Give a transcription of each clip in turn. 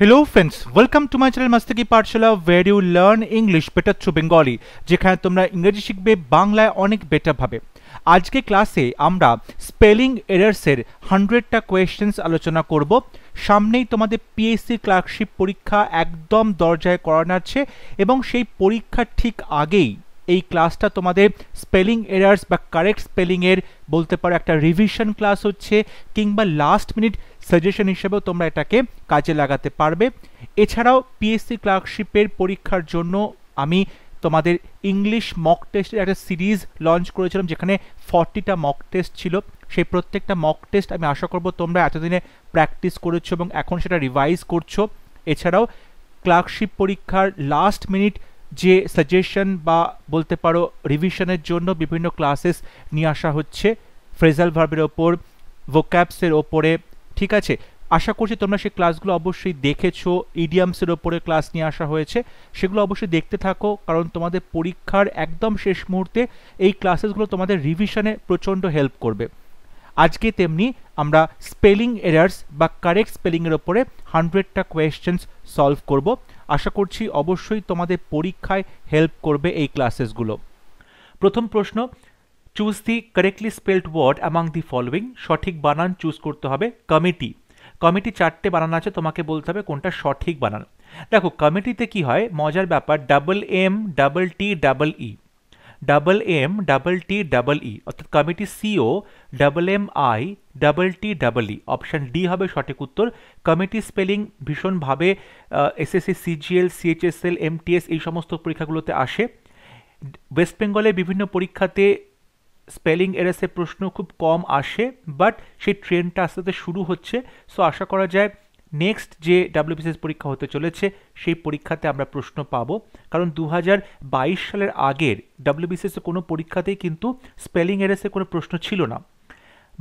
Hello friends, welcome to my channel Mastaki Pathshala where you learn English better through Bengali যেখানে তোমরা ইংরেজি শিখবে বাংলায় অনেক বেটার ভাবে। আজকে ক্লাসে আমরা স্পেলিং এরারস এর 100টা কোয়েশ্চেন্স আলোচনা করব। সামনেই তোমাদের পিএসসি ক্লার্কশিপ পরীক্ষা একদম দরজায় করানো আছে এবং সেই পরীক্ষার ঠিক আগেই এই ক্লাসটা তোমাদের স্পেলিং এরারস বা কারেক্ট স্পেলিং এর বলতে পারো একটা রিভিশন ক্লাস হচ্ছে, কিংবা লাস্ট মিনিট সাজেশন হিসেবেও তোমরা এটাকে কাজে লাগাতে পারবে। এছাড়াও পিএসসি ক্লার্কশিপের পরীক্ষার জন্য আমি তোমাদের ইংলিশ মক টেস্টের একটা সিরিজ লঞ্চ করেছিলাম যেখানে 40টা মক টেস্ট ছিল। সেই প্রত্যেকটা মক টেস্ট আমি আশা করব তোমরা এতদিনে প্র্যাকটিস করেছো এবং এখন সেটা রিভাইজ করছো। এছাড়াও ক্লার্কশিপ পরীক্ষার লাস্ট মিনিট যে সাজেশন বা বলতে পারো রিভিশনের জন্য বিভিন্ন ক্লাসেস নিয়ে আসা হচ্ছে, ফ্রেজাল ভার্বের ওপর, ভোক্যাবসের ওপরে, ঠিক আছে। আশা করছি তোমরা সেই ক্লাসগুলো অবশ্যই দেখেছো। ইডিয়ামসের ওপরে ক্লাস নিয়ে আসা হয়েছে, সেগুলো অবশ্যই দেখতে থাকো, কারণ তোমাদের পরীক্ষার একদম শেষ মুহূর্তে এই ক্লাসেসগুলো তোমাদের রিভিশনে প্রচণ্ড হেল্প করবে। আজকে তেমনি আমরা স্পেলিং এরার্স বা কারেক্ট স্পেলিংয়ের ওপরে 100টা কোয়েশ্চেন্স সলভ করব। আশা করছি অবশ্যই তোমাদের পরীক্ষায় হেল্প করবে এই ক্লাসেসগুলো। প্রথম প্রশ্ন, choose the correctly spelled word among the following. সঠিক বানান চুজ করতে হবে। কমিটি, কমিটি 4টে বানান আছে, তোমাকে বলতে হবে কোনটা সঠিক বানান। দেখো কমিটিতে কি হয়, মজার ব্যাপার, double M double T double E, double M double T double E, অর্থাৎ committee CO double M I double T double E. Option D হবে সঠিক উত্তর। কমিটি স্পেলিং ভীষণভাবে এসএসসি, সিজিএল, সিএইচএসএল, এমটিএস এই সমস্ত পরীক্ষাগুলোতে আসে। ওয়েস্ট বেঙ্গলের বিভিন্ন পরীক্ষাতে স্পেলিং এরার্সের প্রশ্ন খুব কম আসে, বাট সেই ট্রেন্ডটা আস্তে আস্তে শুরু হচ্ছে। সো আশা করা যায় নেক্সট যে ডাব্লিউবিসিএস পরীক্ষা হতে চলেছে সেই পরীক্ষাতে আমরা প্রশ্ন পাবো, কারণ 2022 সালের আগের ডাব্লিউবিসিএস কোনো পরীক্ষাতেই কিন্তু স্পেলিং এরার্সের কোনো প্রশ্ন ছিল না,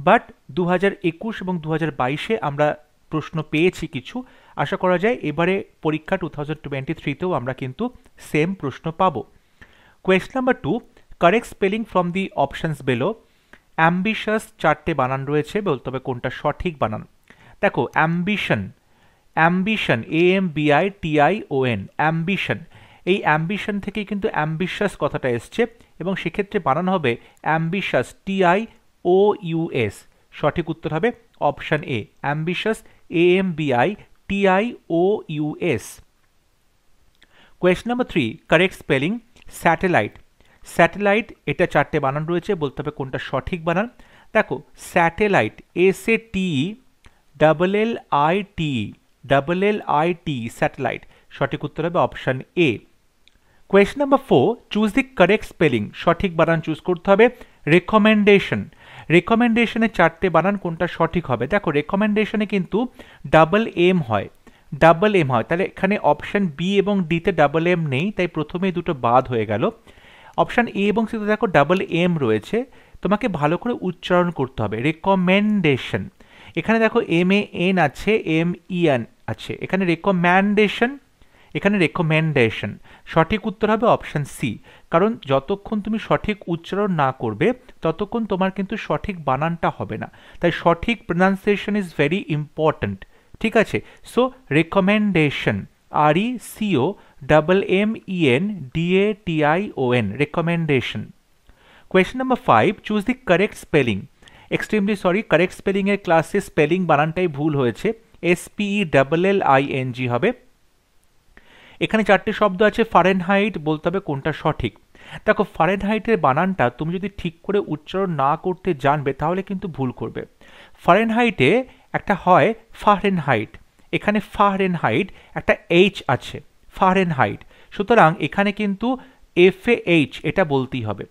বাট 2021 এবং 2022-এ আমরা প্রশ্ন পেয়েছি কিছু। আশা করা যায় এবারে পরীক্ষা 2023-তেও আমরা কিন্তু সেম প্রশ্ন পাবো। Question number 2, correct spelling from the options below. Ambitious 4টে বানান রয়েছে, বলতে হবে কোনটা সঠিক বানান। দেখো অ্যাম্বিশন, অ্যাম্বিশন AMBITION, অ্যাম্বিশন, এই অ্যাম্বিশন থেকেই কিন্তু অ্যাম্বিশাস কথাটা এসছে এবং সেক্ষেত্রে বানান হবে অ্যাম্বিশাস TIOUS। সঠিক উত্তর হবে option A, ambitious AMBITIOUS। Question number 3, correct spelling satellite. Satellite এটা 4টে বানান রয়েছে, বলতে হবে কোনটা সঠিক বানান। দেখো স্যাটেলাইট SATELLIT স্যাটেলাইট, সঠিক উত্তর হবে option A. Question number 4, choose the correct spelling. সঠিক বানান চুজ করতে হবে। রেকমেন্ডেশন, রেকমেন্ডেশনের 4টে বানান কোনটা সঠিক হবে। দেখো রেকমেন্ডেশনে কিন্তু ডাবল এম হয়, ডাবল এম হয়, তাহলে এখানে অপশান বি এবং ডিতে ডাবল এম নেই, তাই প্রথমেই দুটো বাদ হয়ে গেল। অপশান এ এবং সিতে দেখো ডাবল এম রয়েছে, তোমাকে ভালো করে উচ্চারণ করতে হবে। রেকমেন্ডেশন, এখানে দেখো MAN আছে, MEN আছে, এখানে রেকমেন্ডেশন, এখানে রেকমেন্ডেশন। সঠিক উত্তর হবে অপশান সি, কারণ যতক্ষণ তুমি সঠিক উচ্চারণ না করবে ততক্ষণ তোমার কিন্তু সঠিক বানানটা হবে না, তাই সঠিক প্রনাউন্সিয়েশন ইজ ভেরি ইম্পর্ট্যান্ট, ঠিক আছে। So recommendation, RECOMMENDATION, recommendation. Question number 5, choose the correct spelling. Extremely sorry, correct স্পেলিংয়ের ক্লাসে স্পেলিং বানানটাই ভুল হয়েছে, SPELLING হবে। এখানে 4টে শব্দ আছে, ফারেনহাইট, বলতে হবে কোনটা সঠিক। দেখো ফারেনহাইটের বানানটা তুমি যদি ঠিক করে উচ্চারণ না করতে জানবে তাহলে কিন্তু ভুল করবে। ফারেনহাইটে একটা হয় ফারেনহাইট, এখানে ফারেনহাইট একটা এইচ আছে, ফারেনহাইট, সুতরাং এখানে কিন্তু FAH এটা বলতেই হবে,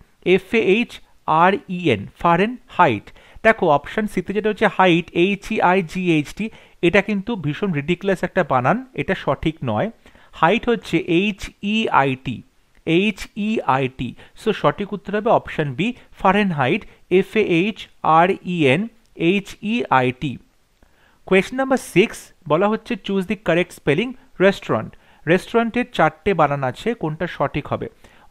FAHREN, ফারেনহাইট। দেখো অপশান সিতে যেটা হচ্ছে হাইট, HEIGHT, এটা কিন্তু ভীষণ রিডিকুলাস একটা বানান, এটা সঠিক নয়। হাইট হচ্ছে HEIT। সো সঠিক উত্তর হবে option B, Fahrenheit, FAHRENHEIT। Question number 6, বলা হচ্ছে choose the correct spelling restaurant. রেস্টুরেন্টের 4টে বানান আছে, কোনটা সঠিক হবে।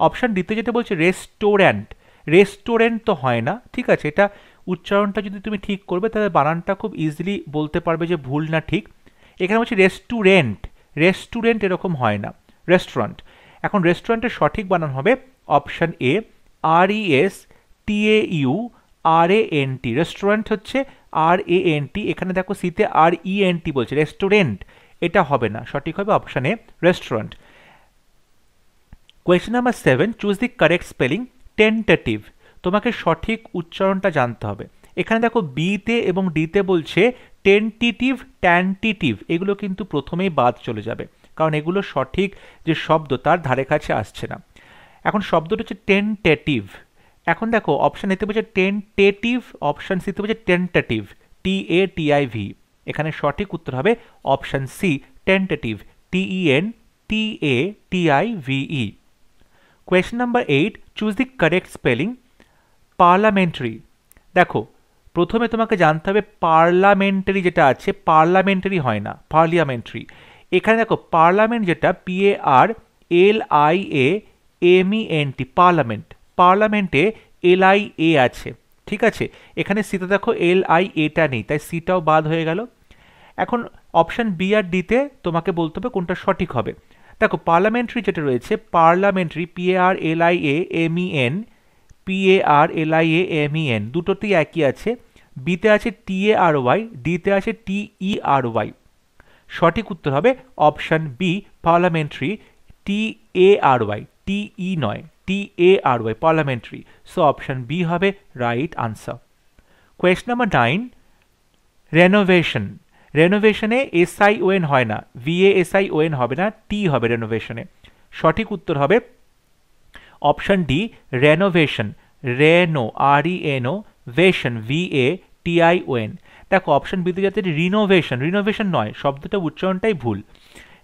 অপশান ডিতে যেটা বলছে রেস্টোরেন্ট, রেস্টুরেন্ট তো হয় না, ঠিক আছে। এটা উচ্চারণটা যদি তুমি ঠিক করবে তাহলে বানানটা খুব ইজিলি বলতে পারবে যে ভুল না ঠিক। এখানে বলছে রেস্টুরেন্ট, রেস্টুরেন্ট এরকম হয় না, রেস্টুরেন্ট। এখন রেস্টুরেন্টের সঠিক বানান হবে অপশন এ RESTAURANT, রেস্টুরেন্ট হচ্ছে RANT, এখানে দেখো সিতে RENT বলছে, রেস্টুরেন্ট, এটা হবে না, সঠিক হবে option A restaurant. Question number 7, choose the correct spelling tentative, তোমাকে সঠিক উচ্চারণটা জানতে হবে। এখানে দেখো বিতে এবং ডিতে বলছে টেন্টিটিভ, ট্যান্টিটিভ, এগুলো কিন্তু প্রথমেই বাদ চলে যাবে, কারণ এগুলো সঠিক যে শব্দ তার ধারে কাছে আসছে না। এখন শব্দটা হচ্ছে টেন্টেটিভ। এখন দেখো অপশন এতে বলছে টেন্টেটিভ, অপশন সিতে বলছে টেন্টেটিভ, TATIV, এখানে সঠিক উত্তর হবে option C tentative, TENTATIVE। Question number 8, choose the correct spelling parliamentary. দেখো প্রথমে তোমাকে জানতে হবে পার্লামেন্টারি যেটা আছে, পার্লামেন্টারি হয় না, পার্লিয়ামেন্টারি। এখানে দেখো পার্লামেন্ট যেটা PARLIAMENT, পার্লামেন্ট, পার্লামেন্টে LIA আছে, ঠিক আছে। এখানে সিতে দেখো LIAটা নেই, তাই সিটাও বাদ হয়ে গেল। এখন অপশন বি আর ডিতে তোমাকে বলতে হবে কোনটা সঠিক হবে। দেখো পার্লামেন্টারি যেটা রয়েছে, পার্লামেন্টারি PARLIAMEN, দুটোতেই একই আছে। বিতে আছে TARY, ডিতে আছে TERY, সঠিক উত্তর হবে option B parliamentary, TARY, TE নয়, TARY, parliamentary. So option B হবে right answer. Question number 9, renovation. রেনোভেশনে SION হয় না, VASION হবে না, টি হবে রেনোভেশনে, সঠিক উত্তর হবে option D renovation, reno RENO, vation VATION। দেখো অপশন বিতে যাতে রিনোভেশন, রিনোভেশন নয়, শব্দটা উচ্চারণটাই ভুল,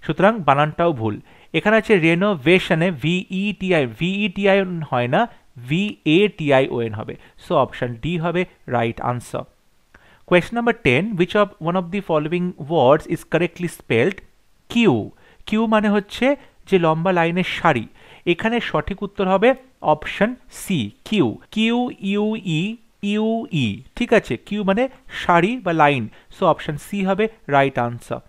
সুতরাং বানানটাও ভুল। এখানে আছে রেনোভেশনে VETION হয় না, VATION হবে, সো অপশন ডি হবে right answer. Question number 10, which of one of the following words is correctly spelled queue? queue মানে হচ্ছে যে লম্বা লাইনের সারি, এখানে সঠিক উত্তর হবে অপশন সি কিউ, QUE, ঠিক আছে, কিউ মানে সারি বা লাইন, সো অপশন সি হবে right answer.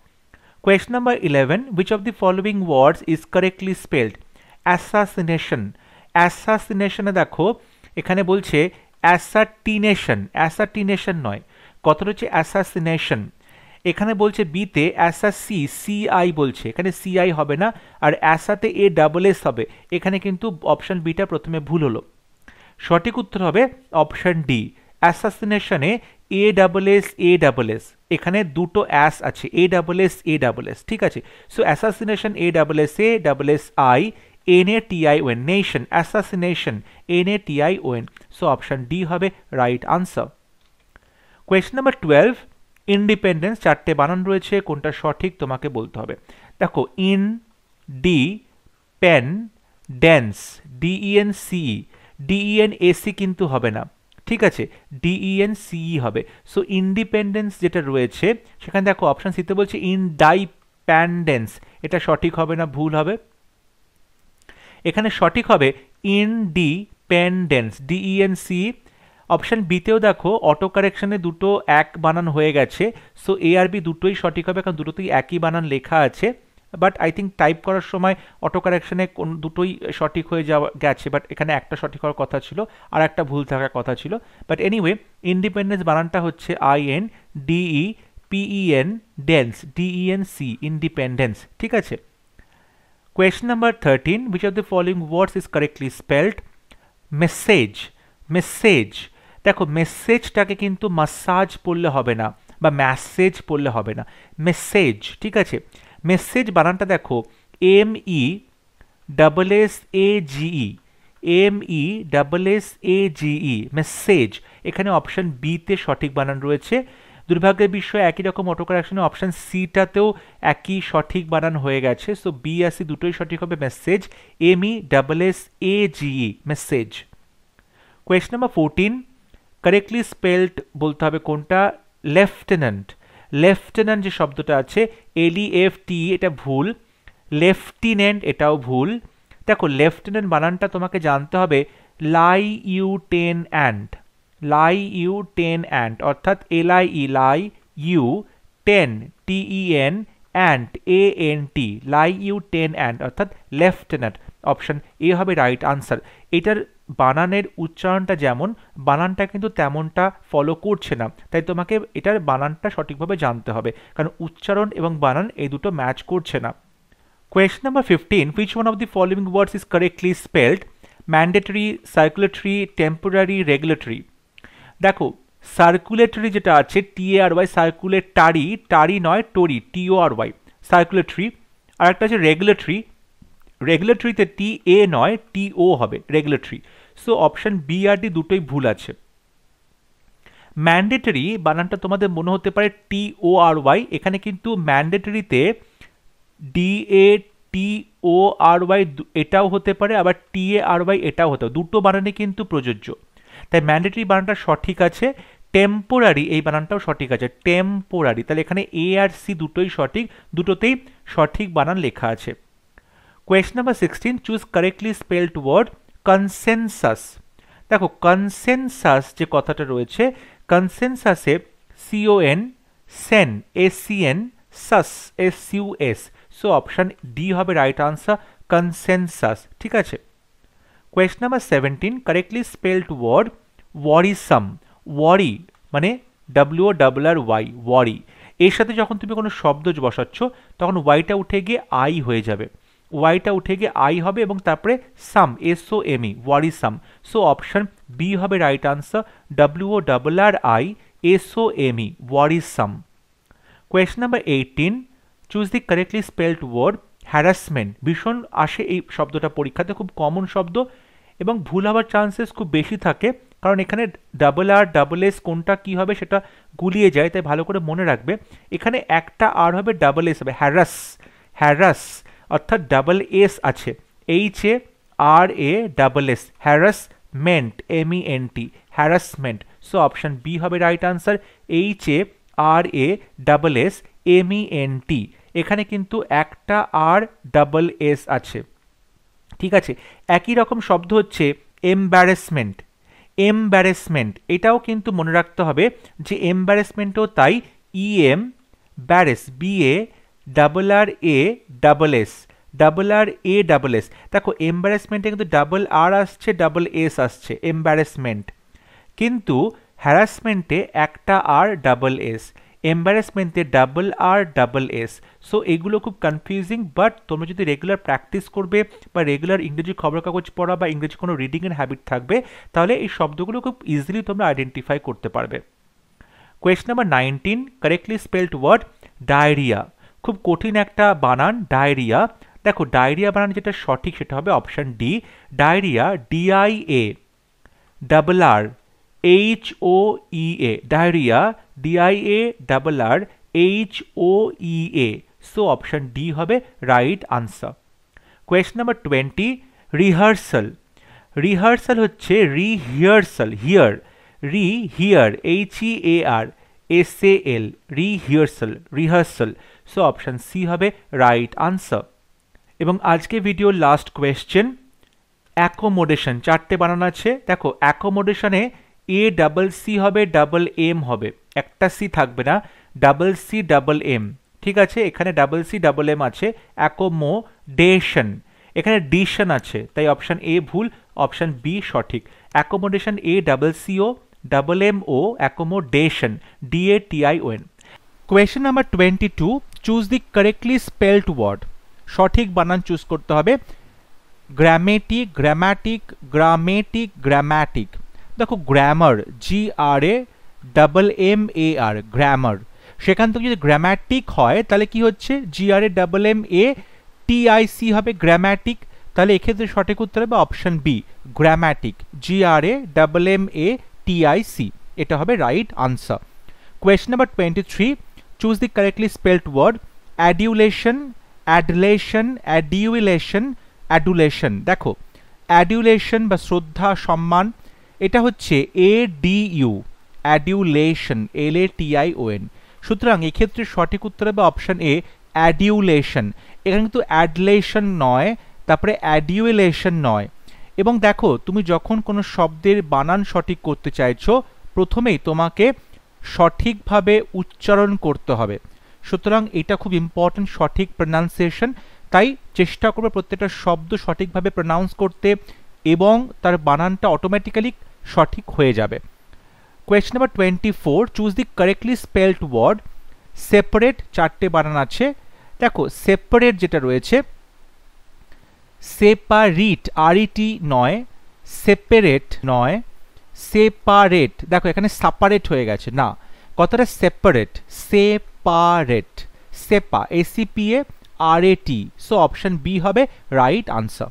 Question number 11, which of the following words is correctly spelled assassination? অ্যাসাসিনেশনে দেখো এখানে বলছে অ্যাসাটিনেশন, অ্যাসাটিনেশন নয়, কথাটা হচ্ছে অ্যাসাসিনেশন। এখানে বলছে বিতে CI বলছে, এখানে CI হবে না, আর অ্যাসাতে ASS হবে, এখানে কিন্তু অপশন বিটা প্রথমে ভুল হলো, সঠিক উত্তর হবে অপশন ডি অ্যাসাসিনেশনে ASS, এখানে দুটো অ্যাস আছে, ASS, ঠিক আছে। So assassination ASSASSI NATION, nation, assassination NATION, so option D হবে right answer. Question number 12, independence, চারটে বানান রয়েছে, কোনটা সঠিক তোমাকে বলতে হবে। দেখো independence, DENCE কিন্তু হবে না, ঠিক আছে, DENCE হবে, সো ইন্ডিপেন্ডেন্স যেটা রয়েছে সেখানে দেখো অপশন সিতে বলছে ইনডাইপেন্ডেন্স, এটা সঠিক হবে না, ভুল হবে। এখানে সঠিক হবে ইনডিপেন্ডেন্স, DENCE। অপশন বিতেও দেখো অটো কারেকশনে দুটো এক বানান হয়ে গেছে, সো এ আর বি দুটোই সঠিক হবে, কারণ দুটোতেই একই বানান লেখা আছে, বাট আই থিঙ্ক টাইপ করার সময় অটো কারেকশনে দুটোই সঠিক হয়ে যাওয়া গেছে, বাট এখানে একটা সঠিক হওয়ার কথা ছিল আর একটা ভুল থাকার কথা ছিল, বাট এনিওয়ে ইন্ডিপেন্ডেন্স বানানটা হচ্ছে INDEPEN ডেন্স, DENC, ইন্ডিপেন্ডেন্স, ঠিক আছে। Question number 13, which of the following words is correctly spelled message. Message, দেখো মেসেজটাকে কিন্তু মাসাজ পড়লে হবে না বা ম্যাসেজ পড়লে হবে না, মেসেজ, ঠিক আছে। মেসেজ বানানটা দেখো MESSAGE, মেসেজ, এখানে অপশন বিতে সঠিক বানান রয়েছে। দুর্ভাগ্যের বিষয় একই রকম অটো কারেকশনে অপশন সিটাতেও একই সঠিক বানান হয়ে গেছে, সো বি আর সি দুটোই সঠিক হবে, message, MESSAGE, message. Question number 14, correctly spelled বলতে হবে কোনটা, লেফটেন্যান্ট। লেফটেন্যান্ট যে শব্দটা আছে LEFT, এটা ভুল, লেফটিনেন্ট এটাও ভুল। দেখো লেফটেন্যান্ট বানানটা তোমাকে জানতে হবে LIUTENANT, LIUTENANT, অর্থাৎ LIE, LIU, TEN, TEN, ant, ANT, LIEUTENANT অর্থাৎ লেফটেন্যান্ট, অপশন এ হবে রাইট আনসার। এটার বানানের উচ্চারণটা যেমন, বানানটা কিন্তু তেমনটা ফলো করছে না, তাই তোমাকে এটার বানানটা সঠিকভাবে জানতে হবে, কারণ উচ্চারণ এবং বানান এই দুটো ম্যাচ করছে না। Question number 15. Which one of the following words is correctly spelled? Mandatory, circulatory, temporary, regulatory. দেখো সার্কুলেটরি যেটা আছে TARY, সার্কুলেটারি, টারি নয় টরি, TORY, সার্কুলেটরি। আর একটা আছে রেগুলেটরি, রেগুলেটরিতে TA নয় TO হবে, রেগুলেটরি। সো অপশন বি আর ডি দুটোই ভুল আছে। ম্যান্ডেটরি বানানটা তোমাদের মনে হতে পারে TORY, এখানে কিন্তু ম্যান্ডেটরিতে DATORY এটাও হতে পারে, আবার TARY এটাও হতে পারে, দুটো বানানে কিন্তু প্রযোজ্য। তাই ম্যান্ডেটরি বানানটা সঠিক আছে। টেম্পোরারি এই বানানটাও সঠিক আছে, টেম্পোরারি। তাহলে এখানে A আর C দুটোই সঠিক, দুটোতেই সঠিক বানান লেখা আছে। Question number 16, choose correctly spelled word consensus. দেখো কনসেনসাস যে কথাটা রয়েছে, কনসেনসাসে CON, সেন, SCN, সাস, SUS। সো অপশন ডি হবে রাইট আনসার, কনসেনসাস। ঠিক আছে। Question number 17, correctly spelled word worrisome. Worry মানে WORRY, ওয়ারি। এর সাথে যখন তুমি কোনো শব্দ বসাচ্ছ তখন ওয়াইটা উঠে গিয়ে আই হয়ে যাবে, ওয়াইটা উঠে গিয়ে আই হবে এবং তারপরে some, SOME, worrisome. So option B হবে right answer, WORRY SOME, worrisome. Question number 18, choose the correctly spelled word harassment. ভীষণ আসে এই শব্দটা পরীক্ষাতে, খুব কমন শব্দ এবং ভুল হওয়ার চান্সেস খুব বেশি থাকে, কারণ এখানে RRS কোনটা কি হবে সেটা গুলিয়ে যায়, তাই ভালো করে মনে রাখবে। এখানে একটা আর হবে, S হবে, হ্যারাস, হ্যারাস অর্থাৎ S আছে, HARASS, harassment, MENT, harassment. So option B হবে রাইট আনসার, HARASS MENT। এখানে কিন্তু একটা RSS আছে। ঠিক আছে। একই রকম শব্দ হচ্ছে এম্বারেসমেন্ট, এম্বারেসমেন্ট। এটাও কিন্তু মনে রাখতে হবে যে এম্বারেসমেন্টও তাই, EM ব্যারেস, BARRASS, RRASS। দেখো এম্বারেসমেন্টে কিন্তু R আসছে, S আসছে, এম্বারেসমেন্ট। কিন্তু হ্যারাসমেন্টে একটা RSS, এম্বারেসমেন্টে RSS। সো এগুলো খুব কনফিউজিং, বাট তোমরা যদি রেগুলার প্র্যাকটিস করবে বা রেগুলার ইংরেজি খবর কাগজ পড়া বা ইংরেজি কোনো রিডিংয়ের হ্যাবিট থাকবে, তাহলে এই শব্দগুলো খুব ইজিলি তোমরা আইডেন্টিফাই করতে পারবে। Question number 19, correctly spelled word diarrhoea. খুব কঠিন একটা বানান, ডায়রিয়া। দেখো ডায়রিয়া বানান যেটা সঠিক সেটা হবে option D, diarrhoea, DIA HOEA, diarrhoea, DIA HOEA। So option D হবে right answer. Question number 20, rehearsal. Rehearsal হচ্ছে rehearsal, here, here, HEARSAL, rehearsal, rehearsal. So option C হবে রাইট আনসার। এবং আজকে ভিডিওর লাস্ট কোয়েশ্চেন, অ্যাকোমোডেশন। চারটে বানান আছে। দেখো অ্যাকোমোডেশনে ACC হবে, M হবে, একটা সি থাকবে না, CM। ঠিক আছে, এখানে CM আছে, অ্যাকোমোডেশন। এখানে ডিশন আছে, তাই অপশন এ ভুল, অপশন বি সঠিক। Accommodation ACCO, accommodation, DATION। Question number 22, choose the correctly spelled word. সঠিক বানান চুজ করতে হবে। Grammatic, grammatic, grammatic, grammatic. দেখো গ্রামার, GRAMMAR, গ্রামার। সেখান থেকে যদি গ্রামাটিক হয় তাহলে কি হচ্ছে, GRAMMATIC হবে, গ্রামাটিক। তাহলে এক্ষেত্রে সঠিক উত্তর হবে অপশন বি, গ্রামাটিক, GRAMMATIC। এটা হবে right answer. Question number 23, choose the correctly spelled word adulation, adulation, adulation, adulation. দেখো অ্যাডিউলেশন বা শ্রদ্ধা, সম্মান, এটা হচ্ছে ADU, অ্যাডিউলেশন, LATION। সুতরাং এক্ষেত্রে সঠিক উত্তর হবে অপশন এ, অ্যাডিউলেশন। এখানে কিন্তু অ্যাডলেশন নয়, তারপরে অ্যাডিউলেশন নয়। এবং দেখো তুমি যখন কোনো শব্দের বানান সঠিক করতে চাইছো, প্রথমেই তোমাকে সঠিকভাবে উচ্চারণ করতে হবে। সুতরাং এটা খুব ইম্পর্টেন্ট সঠিক প্রনাউন্সিয়েশন, তাই চেষ্টা করবে প্রত্যেকটা শব্দ সঠিকভাবে প্রনাউন্স করতে এবং তার বানানটা অটোমেটিক্যালি সঠিক হয়ে যাবে। Question number 24, choose the correctly spelled word. Separate চারটে বানান আছে। দেখো সেপারেট যেটা রয়েছে, সেপারেট আরইটি নয়, সেপারেট নয়, সেপারেট। দেখো এখানে সেপারেট হয়ে গেছে, না, কথাটা সেপারেট, সেপারেট, সেপা, S E P A R A T. So option B হবে right answer.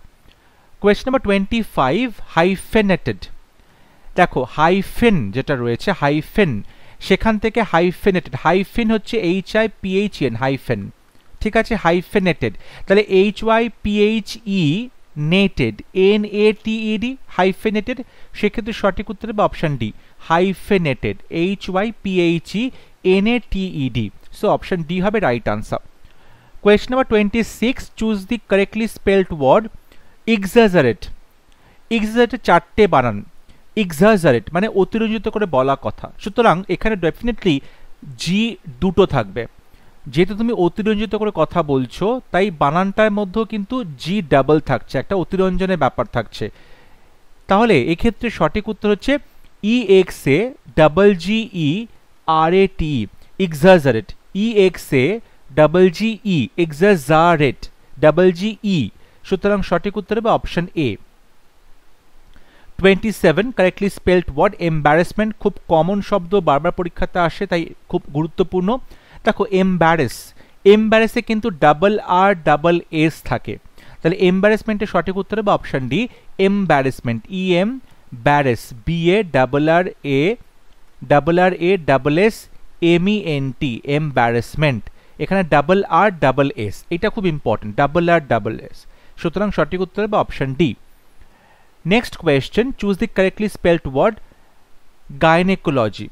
Question number 25, hyphenated. দেখো হাইফেন যেটা রয়েছে, হাইফেন, সেখান থেকে হাইফেনেটেড, হাইফেন হচ্ছে HIPHEN, হাইফেন, ঠিক আছে, হাইফেনেটেড, তাহলে HYPHE নেটেড, NATED, হাইফেনেটেড, সেক্ষেত্রে সঠিক উত্তর হবে option D, hyphenated, HYPHE NATED। So option D হবে right answer. Question number 26, choose the correctly spelled word. Exaggerate. এক্সাজারেটের চারটে বানান। এক্সাজারেট মানে অতিরঞ্জিত করে বলা কথা, সুতরাং এখানে ডেফিনেটলি জি দুটো থাকবে। যেহেতু তুমি অতিরঞ্জিত করে কথা বলছো, তাই বানানটার মধ্যেও কিন্তু জি ডাবল থাকছে, একটা অতিরঞ্জনের ব্যাপার থাকছে। তাহলে এক্ষেত্রে সঠিক উত্তর হচ্ছে EXAGGERATE, exaggerate, EXAGGE, exaggerate, GE। সুতরাং সঠিক উত্তর হবে option A. 27, correctly spelled word. Embarrassment, খুব কমন শব্দ, বারবার পরীক্ষাতে আসে, তাই খুব গুরুত্বপূর্ণ। দেখো এম্বারেস, এম্বারেসে কিন্তু ডাবল এস থাকে, তাহলে এম্বারেসমেন্টের সঠিক উত্তর হবে option D, embarrassment, EM ব্যারেস, BARRASSEMENT, embarrassment. এখানে RSS, এটা খুব ইম্পর্টেন্ট, RSS। সুতরাং সঠিক উত্তর হবে option D. Next question, choose the correctly spelled word. Gynaecology.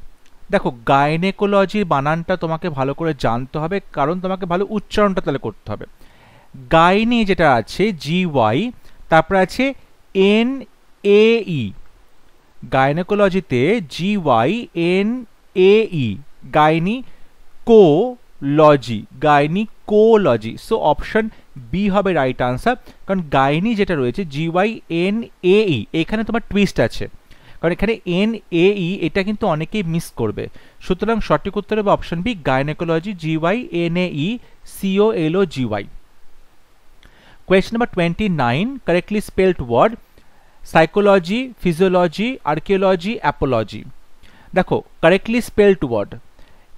দেখো গাইনেকোলজির বানানটা তোমাকে ভালো করে জানতে হবে, কারণ তোমাকে ভালো উচ্চারণটা তাহলে করতে হবে। গাইনি যেটা আছে GY, তারপর আছে NAE, গাইনেকোলজিতে GYNAE, gynaecology, gynaecology. So option B হবে রাইট আনসার, কারণ গাইনি যেটা রয়েছে GYNAE, এখানে তোমার টুইস্ট আছে, কারণ এখানে NAE, এটা কিন্তু অনেকেই মিস করবে। সুতরাং সঠিক উত্তর হবে option B, gynaecology, GYNAE COLOGY। Question number 29, correctly spelled word. Psychology, physiology, archaeology, apology. দেখো কারেক্টলি স্পেলড ওয়ার্ড,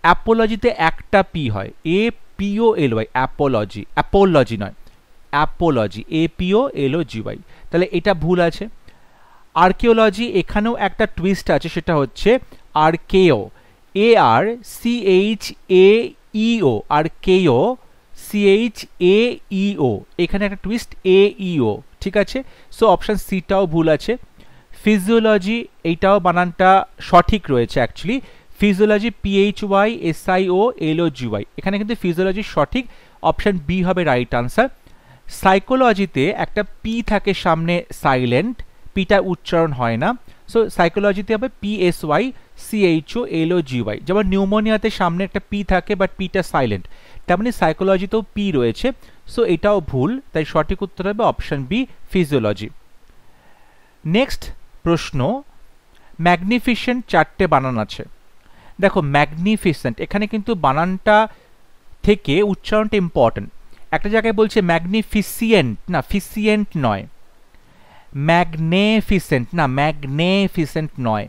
অ্যাপোলজিতে একটা পি হয়, APOLY, অ্যাপোলজি, অ্যাপোলজি নয়, অ্যাপোলজি, APOLOGY, তাহলে এটা ভুল আছে। আর্কিওলজি, এখানেও একটা টুইস্ট আছে, সেটা হচ্ছে আর্কেও, ARCHAEO, আর্কেও, CHAEO, এখানে একটা টুইস্ট AEO, ঠিক আছে। সো অপশন সিটাও ভুল আছে। ফিজিওলজি, এইটাও বানানটা সঠিক রয়েছে অ্যাকচুয়ালি, ফিজিওলজি PHYSIOLOGY, এখানে কিন্তু ফিজিওলজি সঠিক, অপশন বি হবে রাইট আনসার। সাইকোলজিতে একটা পি থাকে সামনে, সাইলেন্ট, পিটা উচ্চারণ হয় না, সো সাইকোলজিতে হবে PSYCHOLOGY। যেমন নিউমোনিয়াতে সামনে একটা পি থাকে বাট পিটা সাইলেন্ট, তেমনি সাইকোলজিতেও পি রয়েছে, সো এটাও ভুল, তাই সঠিক উত্তর হবে অপশন বি, ফিজিওলজি। নেক্সট প্রশ্ন, ম্যাগনিফিসেন্ট চারটে বানান আছে। দেখো ম্যাগনিফিসেন্ট, এখানে কিন্তু বানানটা থেকে উচ্চারণটা ইম্পর্টেন্ট। একটা জায়গায় বলছে ম্যাগনিফিসিয়েন্ট, না ফিসিয়েন্ট নয়, ম্যাগনিফিসেন্ট না, ম্যাগনিফিসেন্ট নয়,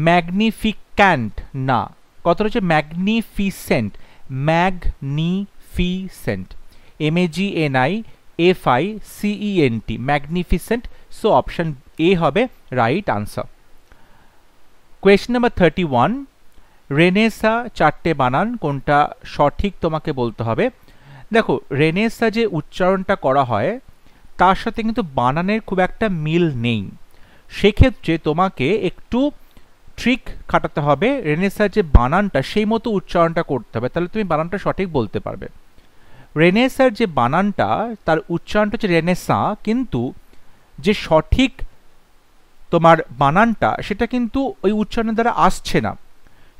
ম্যাগনিফিক্যান্ট না, কথাটা হচ্ছে magnificent, magnificent, MAGNIFICENT, magnificent. So option A হবে right answer. Question number 31, renaissance চারটে বানান, কোনটা সঠিক তোমাকে বলতে হবে। দেখো রেনেসা যে উচ্চারণটা করা হয় তার সাথে কিন্তু বানানের খুব একটা মিল নেই, সেক্ষেত্রে তোমাকে একটু ট্রিক খাটাতে হবে, রেনেসার যে বানানটা সেই মতো উচ্চারণটা করতে হবে, তাহলে তুমি বানানটা সঠিক বলতে পারবে। রেনেসার যে বানানটা, তার উচ্চারণটা হচ্ছে রেনেসা, কিন্তু যে সঠিক তোমার বানানটা সেটা কিন্তু ওই উচ্চারণের দ্বারা আসছে না।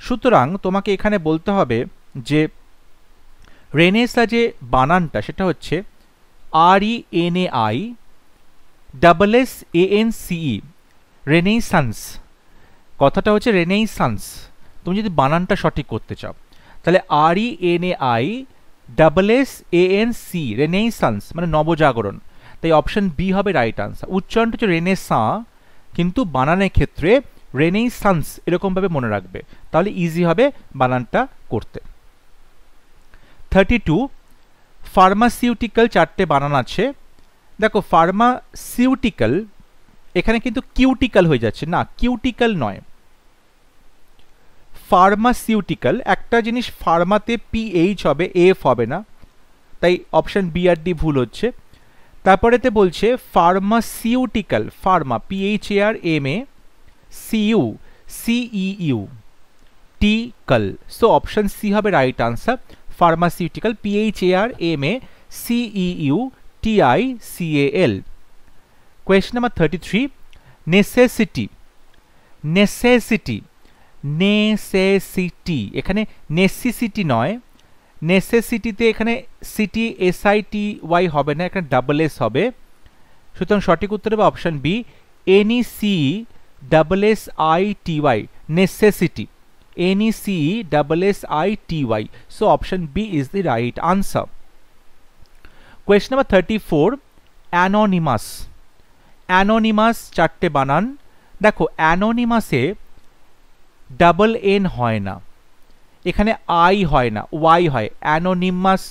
সুতরাং তোমাকে এখানে বলতে হবে যে রেনেসা যে বানানটা সেটা হচ্ছে RENAISSANCE, রেনেসান্স। কথাটা হচ্ছে রেনেসান্স। তুমি যদি বানানটা সঠিক করতে চাও তাহলে RENAISSANC, রেনেসান্স মানে নবজাগরণ। তাই অপশন বি হবে রাইট আনসার। উচ্চারণটা হচ্ছে রেনেসাঁ, কিন্তু বানানের ক্ষেত্রে রেনেসান্স এরকমভাবে মনে রাখবে, তাহলে ইজি হবে বানানটা করতে। 32, ফার্মাসিউটিক্যাল চারটে বানান আছে। দেখো ফার্মাসিউটিক্যাল এখানে কিন্তু কিউটিক্যাল হয়ে যাচ্ছে, না কিউটিক্যাল নয়, ফার্মাসিউটিক্যাল। একটা জিনিস ফার্মাতে PH হবে, এফ হবে না, তাই অপশন বি আর ডি ভুল হচ্ছে। তারপরেতে বলছে pharmaceutical, pharma PHARMA CU CEU টিক্যাল, সো অপশন সি হবে right answer. Pharmaceutical PHARMA CEU TICAL। Question number 33, necessity. Necessity, necessity, এখানে নেসেসিটি নয়, নেসেসিটিতে এখানে সিটি SITY হবে না, এখানে ডাবল এস হবে। সুতরাং সঠিক উত্তর হবে option B NECESSITY, necessity, NECESSITY, so option B is the right answer. Question number 34, anonymous. anonymous চারটে বানান। দেখো অ্যানোনিমাসে ডাবল এন হয় না, এখানে আই হয় না, ওয়াই হয়। অ্যানোনিমাস,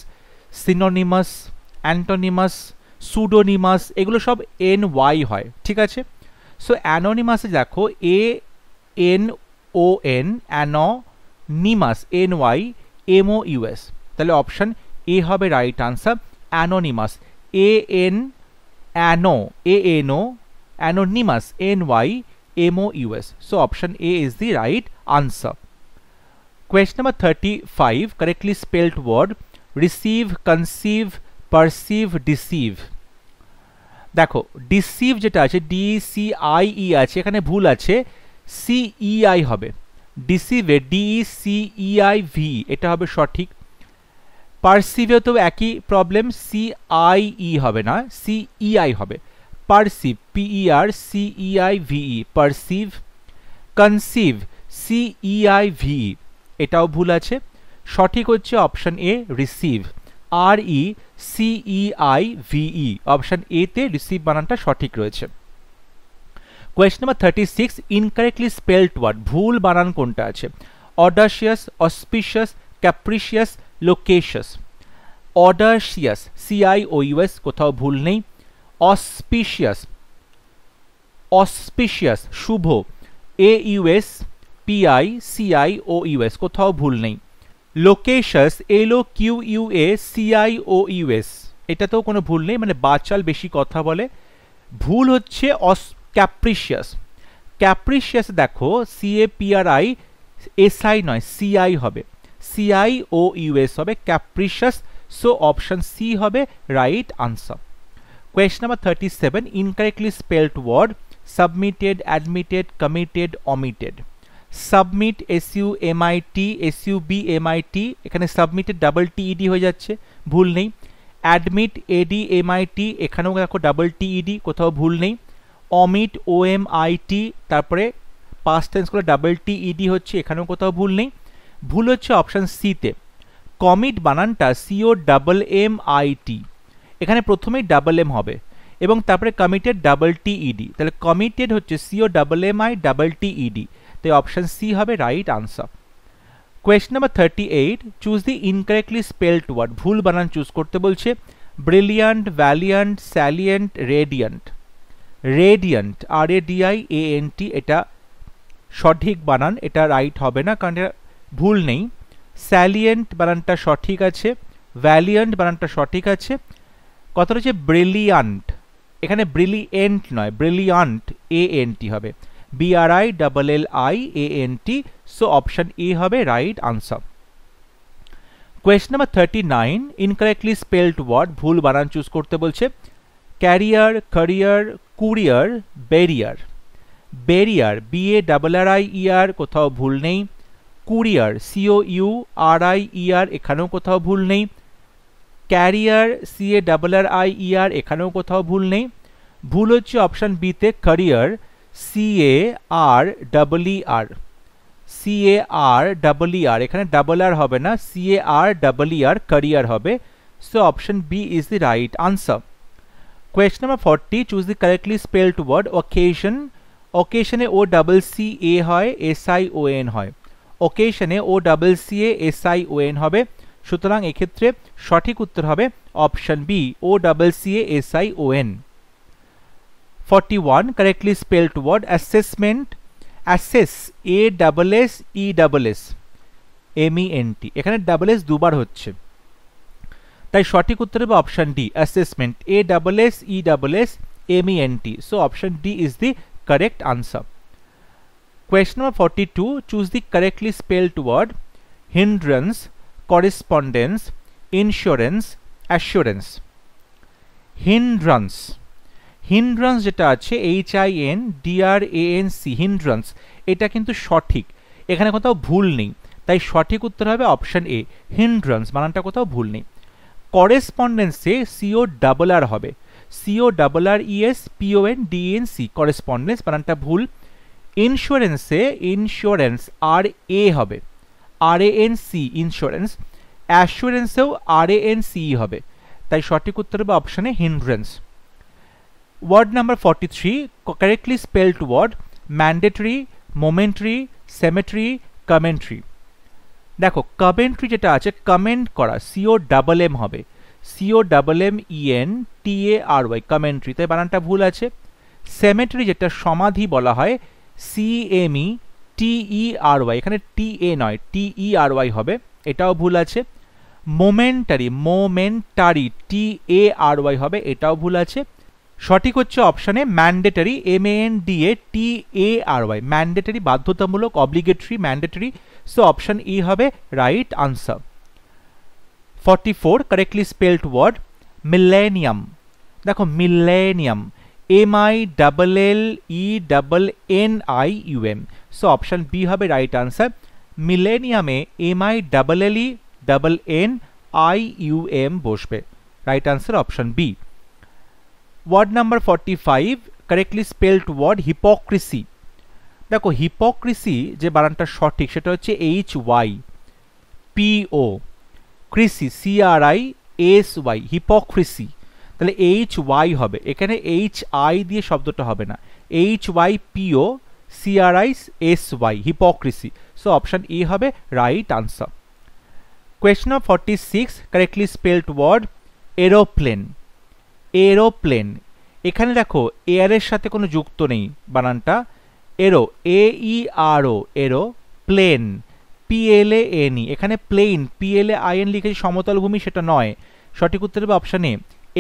সিনোনিমাস, অ্যান্টোনিমাস, সুডোনিমাস, এগুলো সব NY হয়, ঠিক আছে। সো অ্যানোনিমাসে দেখো ANON, অ্যানোনিমাস NYMOUS, তাহলে অপশন এ হবে right answer. Anonymous ANO, anonymous NYMOUS, so option A is the right answer. Question number 35, correctly spelled word receive, conceive, perceive, deceive. দেখো deceive যেটা আছে DCIE আছে, এখানে ভুল আছে, CEI হবে। ডিসিভে DECEIV, এটা হবে সঠিক। পারসিভেও তো একই প্রবলেম, CIE হবে না, CEI হবে। Perceive PERCEIVE, perceive. Conceive CEIVE, এটাও ভুল আছে। সঠিক হচ্ছে option A receive, RECEIVE, option A তে রিসিভ বানানটা সঠিক রয়েছে। Question number 36, incorrectly spelled word, ভুল বানান কোনটা আছে? Audacious, auspicious, capricious, loquacious. Audacious CIOUS, কোথাও ভুল নেই। অসপিশিয়াস, অসপিশিয়াস শুভ AUSPICIOUS, কোথাও ভুল নেই। লোকেশাস LOQUACIOUS, এটাতেও কোনো ভুল নেই, মানে বাচাল বেশি কথা বলে। ভুল হচ্ছে ক্যাপ্রিশিয়াস। ক্যাপ্রিশিয়াস দেখো CAPRISI নয়, CI হবে, CIOUS হবে, ক্যাপ্রিশিয়াস, সো অপশন সি হবে right answer. Question number 37, incorrectly spelled word submitted, admitted, committed, omitted. Submit SUMIT, SUBMIT, এখানে সাবমিটেড ডাবল TED হয়ে যাচ্ছে, ভুল নেই। অ্যাডমিট ADMIT, এখানেও দেখো ডাবল TED, কোথাও ভুল নেই। অমিট OMIT, তারপরে পাস্ট টেন্স করে ডাবল TED হচ্ছে, এখানেও কোথাও ভুল নেই। ভুল হচ্ছে অপশন সিতে। কমিট বানানটা COMMIT, এখানে প্রথমেই ডাবল এম হবে এবং তারপরে কমিটেড ডাবল TED, তাহলে কমিটেড হচ্ছে COMMI ডাবল TED, তাই অপশন সি হবে right answer. Question number 38, choose the incorrectly spelled word, ভুল বানান চুজ করতে বলছে। Brilliant, valiant, salient, radiant. Radiant RADIANT, এটা সঠিক বানান, এটা রাইট হবে না কারণ এটা ভুল নেই। স্যালিয়েন্ট বানানটা সঠিক আছে, ভ্যালিয়ান্ট বানানটা সঠিক আছে। কথাটা হচ্ছে ব্রিলিয়ান্ট, এখানে ব্রিলিয়েন্ট নয়, ব্রিলিয়ান্ট ANT হবে, BRILLIANT, সো অপশন এ হবে right answer. Question number 39, incorrectly spelled word, ভুল বানান চুজ করতে বলছে। Career, carrier, courier, barrier. Barrier BARRIER, কোথাও ভুল নেই। কুরিয়ার COURIER, এখানেও কোথাও ভুল নেই। ক্যারিয়ার CARRIER, এখানেও কোথাও ভুল নেই। ভুল হচ্ছে অপশান বিতে ক্যারিয়ার CARER, CARER, এখানে ডাবল আর হবে না, CARER, ক্যারিয়ার হবে। So option B is the right answer. Question number 40, choose the correctly spelled word occasion. অকেশনে OCCA হয়, SION হয়। অকেশনে OCCA SION হবে, সুতরাং এক্ষেত্রে সঠিক উত্তর হবে option B OCCA SION। 41, correctly spelled word assessment. Assess ASSESSMENT, এখানে ডাবল এস দুবার হচ্ছে, তাই সঠিক উত্তর হবে option D assessment ASSESSMENT। So option D is the correct answer. Question number 42, choose the correctly spelled word hindrance, correspondence, insurance, assurance. Hindrance, hindrance যেটা আছে HINDRANC, হিন্ড্রান্স, এটা কিন্তু সঠিক, এখানে কোথাও ভুল নেই, তাই সঠিক উত্তর হবে অপশন এ হিন্ড্রান্স, বানানটা কোথাও ভুল নেই। করেসপন্ডেন্সে CORR হবে, CORRESPONDENC, করেসপন্ডেন্স, বানানটা ভুল। ইন্স্যুরেন্সে ইন্স্যুরেন্স RA হবে, RANC, ইন্স্যুরেন্স। অ্যাসুরেন্সেও RANC হবে, তাই সঠিক উত্তর হবে অপশনে hindrance. Word number 43, correctly spelled word mandatory, momentary, cemetery, commentary. দেখো কমেন্ট্রি যেটা আছে কমেন্ট করা, COMM হবে, COMMENTARY, কমেন্ট্রি, তাই বানানটা ভুল আছে। সেমেট্রি যেটা সমাধি বলা হয়, CMETERY, এখানে TA নয় TERY হবে, এটাও ভুল আছে। মোমেন্টারি TARY হবে, এটাও ভুল আছে। সঠিক হচ্ছে অপশনে ম্যান্ডেটরি MANDATARY, ম্যান্ডেটরি বাধ্যতামূলক, obligatory, mandatory. So option E হবে right answer. 44, correctly spelled word millennium. দেখো millennium MILLENNIUM, so option B হবে রাইট আনসার। মিলেনিয়ামে MILLENNIUM বসবে, right answer option B. Word number 45, correctly spelled word hypocrisy. দেখো hypocrisy যে বানানটা সঠিক সেটা হচ্ছে HYPO, ক্রিসি CRISY, হিপোক্রিসি, তাহলে HY হবে, এখানে HI দিয়ে শব্দটা হবে না, HYPO CRISY, hypocrisy. So option E হবে right answer. Question number 46, correctly spelled word aeroplane. Aeroplane, এখানে দেখো এয়ারের সাথে কোনো যুক্ত নেই, বানানটা aero AERO, aero, plane PLANE, এখানে প্লেন PLAIN লিখেছি, সমতল ভূমি, সেটা নয়, সঠিক উত্তর হবে option A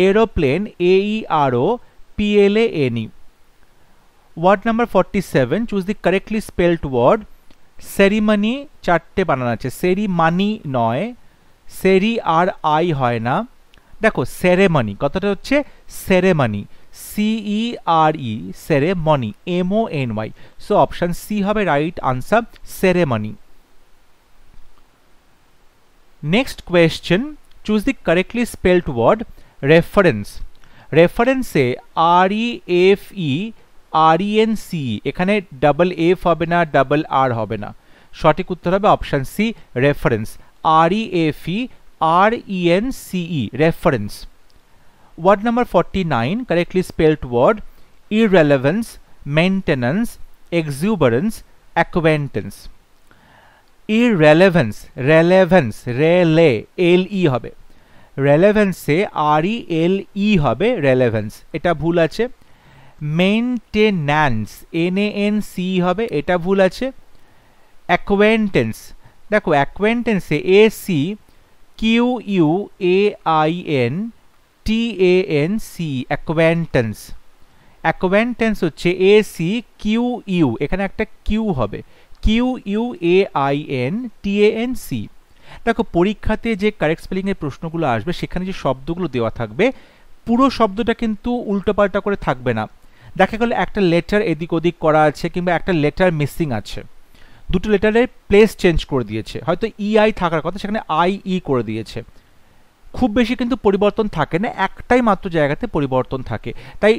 aeroplane AERO PLANE। Word number 47, choose the correctly spelled word ceremony. চারটে বানান আছে, সেরিমানি নয়, সেরি আর আই হয় না। দেখো সেরেমনি, কথাটা হচ্ছে ceremony, CERE, ceremony, MONY। So option C হবে right answer, ceremony. Next question, choose the correctly spelled word reference. রেফারেন্সে REFERENC, এখানে ডাবল এফ হবে না, ডাবল আর হবে না, সঠিক উত্তর হবে option C reference, REFERENCE, reference. Word number 49, correctly spelled word irrelevance, maintenance, exuberance, acquaintance. Irrelevance, relevance, LE হবে, রেলেভেন্সে RELE হবে, রেলেভেন্স, এটা ভুল আছে। মেইনটেন্যান্স NANC হবে, এটা ভুল আছে। অ্যাকোয়েন্টেন্স, দেখো অ্যাকোয়েন্টেন্সে ACQUAINTANC, অ্যাকোয়েন্টেন্স। অ্যাকোয়েন্টেন্স হচ্ছে ACQU, এখানে একটা কিউ হবে, QUAINTANC। দেখো পরীক্ষাতে যে কারেক্ট স্পেলিংয়ের প্রশ্নগুলো আসবে সেখানে যে শব্দগুলো দেওয়া থাকবে পুরো শব্দটা কিন্তু উল্টোপাল্টা করে থাকবে না, দেখা গেল একটা লেটার এদিক ওদিক করা আছে কিংবা একটা লেটার মিসিং আছে, দুটো লেটারের প্লেস চেঞ্জ করে দিয়েছে, হয়তো EI থাকার কথা সেখানে IE করে দিয়েছে, খুব বেশি কিন্তু পরিবর্তন থাকে না, একটাই মাত্র জায়গাতে পরিবর্তন থাকে। তাই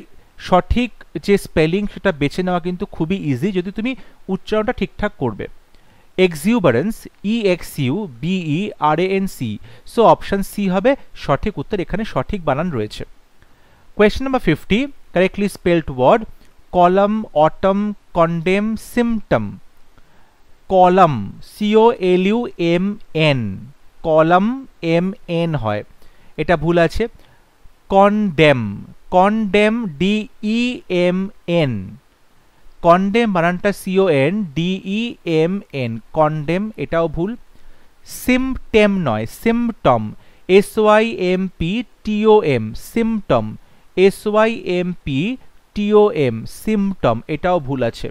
সঠিক যে স্পেলিং সেটা বেছে নেওয়া কিন্তু খুবই ইজি যদি তুমি উচ্চারণটা ঠিকঠাক করবে। এক্সিউবারেন্স, EXUBERANC, সো অপশন সি হবে সঠিক উত্তর, এখানে সঠিক বানান রয়েছে। Question number 50, correctly spelled word column, autumn, condemn, symptom. Column, COLUMN, column MN হয়, এটা ভুল আছে। কন্ডেম, কন্ডেম DEMN, কন্ডেম বানানটা CONDEMN, কন্ডেম, এটাও ভুল। সিমটেম নয়, symptom, SYMPTOM, symptom, SYMPTOM, symptom, এটাও ভুল আছে।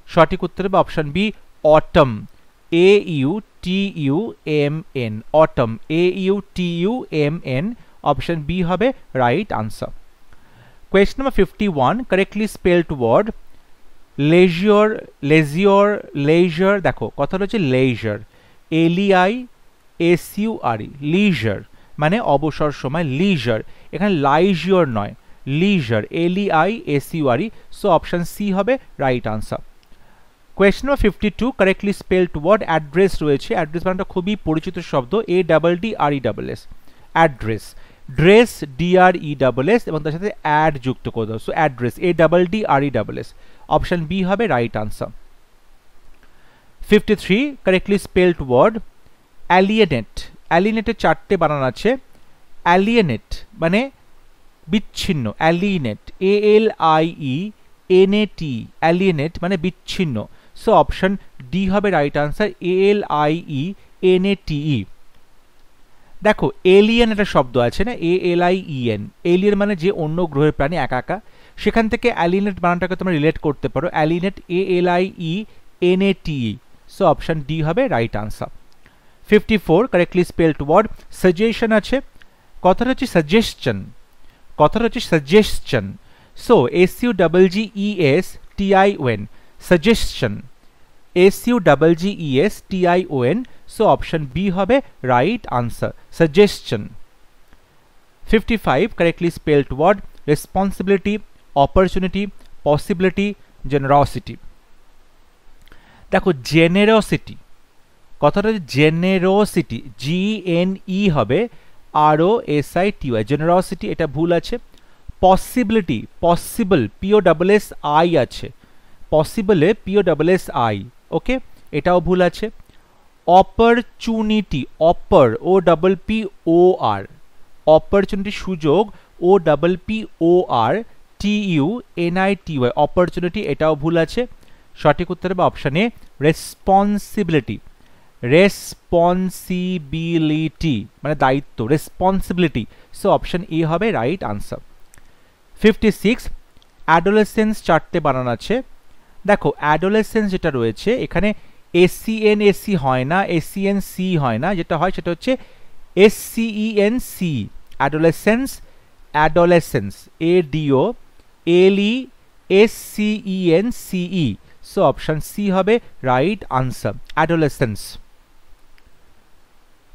সঠিক উত্তর হবে option B, autumn, AUTUMN, autumn, AUTUMN, option B হবে right answer. Question number 51, correctly spelled word leisure, leisure, leisure. দেখো কথাটা হচ্ছে লেজার, LEISURE, লিজার মানে অবসর সময়, লিজার, এখানে লাইজিওর নয়, leisure, LEISURE, so option C হবে right answer. Question number 52, correctly spelled word address রয়েছে, অ্যাড্রেস বানানটা খুবই পরিচিত শব্দ, ADDRESS, অ্যাড্রেস, ড্রেস, DRESS, এবং তার সাথে অ্যাড যুক্ত করে দাও, so address, ADDRESS, option B হবে right answer. 53, correctly spelled word alienate, অ্যালিয়েনেটের চারটে বানান আছে। অ্যালিয়েনেট মানে বিচ্ছিন্ন, অ্যালিয়েনেট, ALIENAT, অ্যালিয়েনেট মানে বিচ্ছিন্ন, সো অপশন ডি হবে রাইট আনসার, ALIENATE। দেখো এলিয়েন একটা শব্দ আছে না, ALIEN, এলিয়েন মানে যে অন্য গ্রহের প্রাণী, একা একা, সেখান থেকে অ্যালিয়েনেট বানানটাকে তোমরা রিলেট করতে পারো, alienate, ALIENATE, so option D হবে right answer. 54, correctly spelled word suggestion আছে, কথাটা হচ্ছে সাজেশন, কথাটা হচ্ছে suggestion, so SUGGESTION, suggestion, SUGGESTION, so option B হবে right answer, suggestion. 55, correctly spelled word responsibility, opportunity, possibility, generosity. দেখো জেনারসিটি, কথাটা হচ্ছে জেনারসিটি, GNE হবে ROSITY, জেনারসিটি, এটা ভুল আছে। পসিবিলিটি, পসিবল, POSSI আছে, পসিবলে POSSI, ওকে, এটাও ভুল আছে। অপরচুনিটি, অপর, OPPOR, অপরচুনিটি, সুযোগ, OPPORTUNITY, অপরচুনিটি, এটাও ভুল আছে। সঠিক উত্তর হবে অপশন এ, রেসপন্সিবিলিটি, রেসপন্সিবিলিটি মানে দায়িত্ব, রেসপন্সিবিলিটি, সো অপশন এ হবে রাইট আনসার। 56, অ্যাডোলেসেন্স, চারটে বানান আছে। দেখো অ্যাডোলেসেন্স যেটা রয়েছে এখানে SCNSC হয় না, SCNC হয় না, যেটা হয় সেটা হচ্ছে SCENC, adolescence, adolescence, ADOLESCENCE, so option C হবে রাইট আনসার, অ্যাডোলেসেন্স,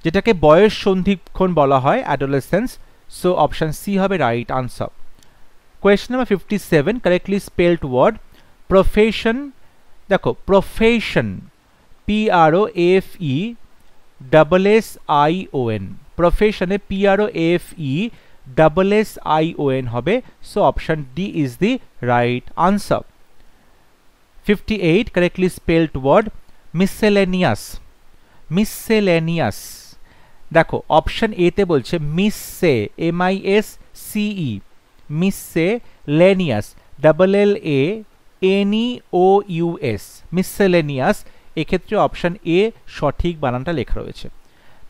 যেটাকে বয়স সন্ধিক্ষণ বলা হয়, অ্যাডোলেসেন্স, সো অপশন সি হবে right answer. Question number 57, correctly spelled word profession. দেখো প্রফেশন, PROFESSION, প্রফেশনে PROFESSION হবে, so option D is the right answer. 58, correctly spelled word miscellaneous, miscellaneous. দেখো অপশন এ তে বলছে মিসসে, MISCE, মিসেলেনিয়াস, LLANEOUS, মিসেলেনিয়াস, এক্ষেত্রে option A সঠিক বানানটা লেখা রয়েছে।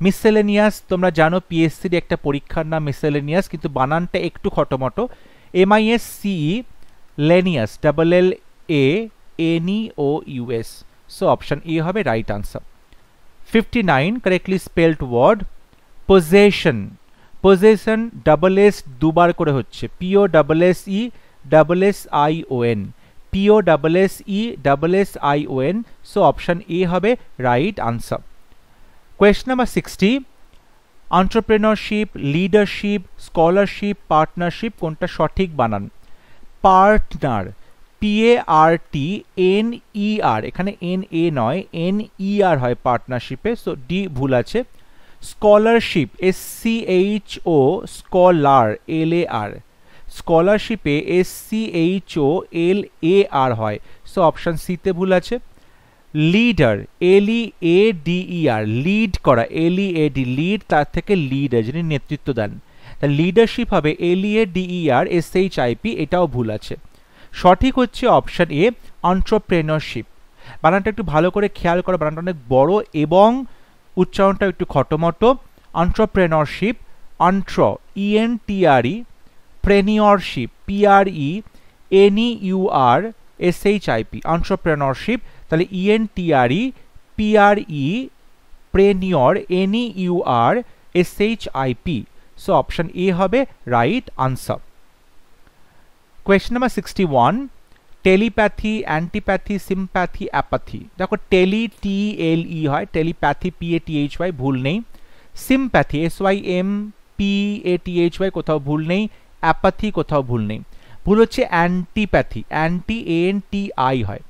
মিসেলেনিয়াস তোমরা জানো PSCর একটা পরীক্ষার নাম মিসেলেনিয়াস, কিন্তু বানানটা একটু খটোমটো, MISCE, লেনিয়াস, LLANEOUS, সো অপশন এ হবে right answer. 59, correctly spelled word possession, possession, S দুবার করে হচ্ছে, POSSESSION, POSSESSION, so option A হবে right answer. Question number 60, entrepreneurship, leadership, scholarship, partnership কোনটা সঠিক বানান? পার্টনার, PARTNER, এখানে NA নয় NER হয় পার্টনারশিপে, সো ডি ভুল আছে। Scholarship, SCHO, scholar LAR, স্কলারশিপে SCHOLAR হয়, সো অপশন সি তে ভুল আছে। লিডার, LEADER, লিড করা, LEAD, লিড, তার থেকে লিডার যিনি নেতৃত্ব দেন, তা লিডারশিপ হবে LEADER SHIP, এটাও ভুল আছে। সঠিক হচ্ছে অপশন এ এন্টারপ্রেনারশিপ। বানানটা একটু ভালো করে খেয়াল করো, বানানটা অনেক বড় এবং উচ্চারণটা একটু খটোমটো। এন্টারপ্রেনারশিপ, এন্ট্র ENTRE, প্রেনিয়রশিপ PRENEURSHIP, এন্টারপ্রেনারশিপ, তাহলে ENTRE PRE প্রেনিয়র NEURSHIP, সো অপশন এ হবে right answer. Question number 61, telepathy, antipathy, sympathy, apathy. দেখো টেলি TLE হয়, টেলিপ্যাথি PATHY, ভুল নেই। সিম্প্যাথি SYMPATHY, কোথাও ভুল নেই। অ্যাপাথি, কোথাও ভুল নেই। ভুল হচ্ছে অ্যান্টিপ্যাথি, অ্যান্টি ANTI হয়,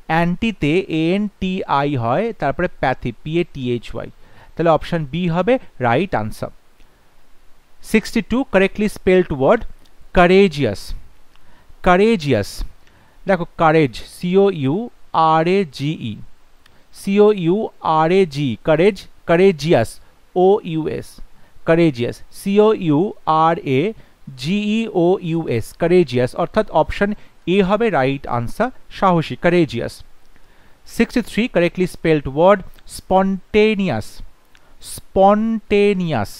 অ্যান্টিতে ANTI হয়, তারপরে প্যাথি PATHY, তাহলে অপশন বি হবে right answer. 62, correctly spelled word courageous. Courageous, দেখো courage COURAGE, COURAGE, courage, courageous OUS, courageous COURAGEOUS, courageous, অর্থাৎ অপশন এ হবে রাইট আনসার, সাহসী, courageous. 63, correctly spelled word spontaneous. Spontaneous,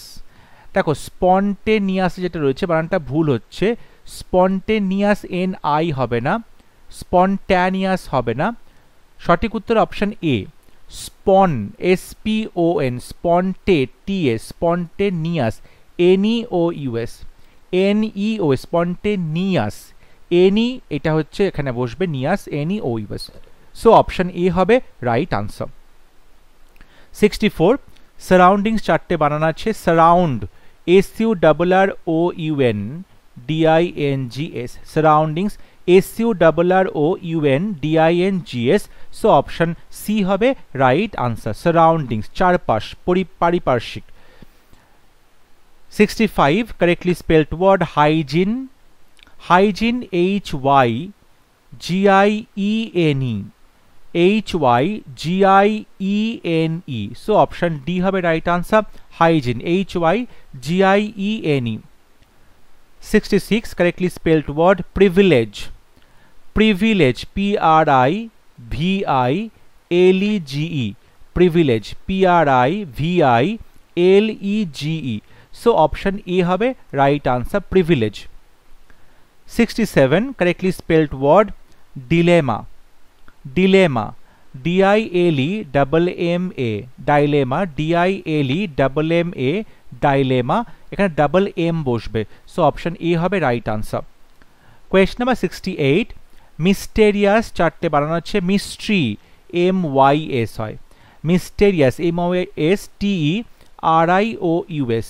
দেখো স্পন্টেনিয়াস যেটা রয়েছে বানানটা ভুল হচ্ছে, স্পন্টেনিয়াস NI হবে না, স্পন্ট্যানিয়াস হবে না। সঠিক উত্তর option A spawn, SPON, স্পন্টে TS, spontaneous NEOUS, NEOS, spontaneous NE, এটা হচ্ছে এখানে বসবে নিয়াস NEOUS, সো অপশন এ হবে রাইট আনসার। 64, সারাউন্ডিংস চারটে বানান আছে, surround SURROUNDINGS, surroundings SURROUNDINGS, so option C হবে রাইট আনসার, সারাউন্ডিংস, চারপাশ, পারিপার্শ্বিক। 65, correctly spelled word hygiene. Hygiene HYGIENE, so option D হবে right answer, hygiene HYGIENE। 66, correctly spelled word privilege. Privilege PRIVILEGE, privilege PRIVILEGE, so option A হবে right answer, privilege. 67, correctly spelled word dilemma. Dilemma DILEMMA, dilemma DILEMMA, dilemma, এখানে double M বসবে, so option A হবে right answer. Question number 68, mysterious চারটে বানানো হচ্ছে, mystery MYS হয়, mysterious MOSTERIOUS,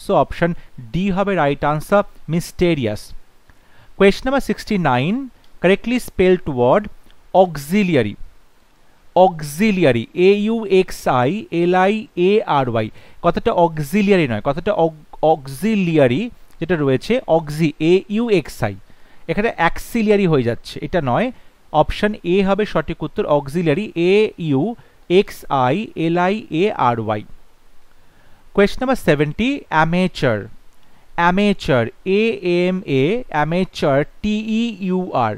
so option D হবে right answer, mysterious. Question number 69, correctly spelled word auxiliary. Auxiliary AUXILIARY, কথাটা auxiliary নয়, কথাটা অক্সিলিয়ারি যেটা রয়েছে অক্সি AUXI, এখানে অ্যাক্সিলিয়ারি হয়ে যাচ্ছে, এটা নয়, অপশন এ হবে সঠিক উত্তর, auxiliary AUXILIARY। Question number 70, amateur. Amateur AMA, amateur TEUR,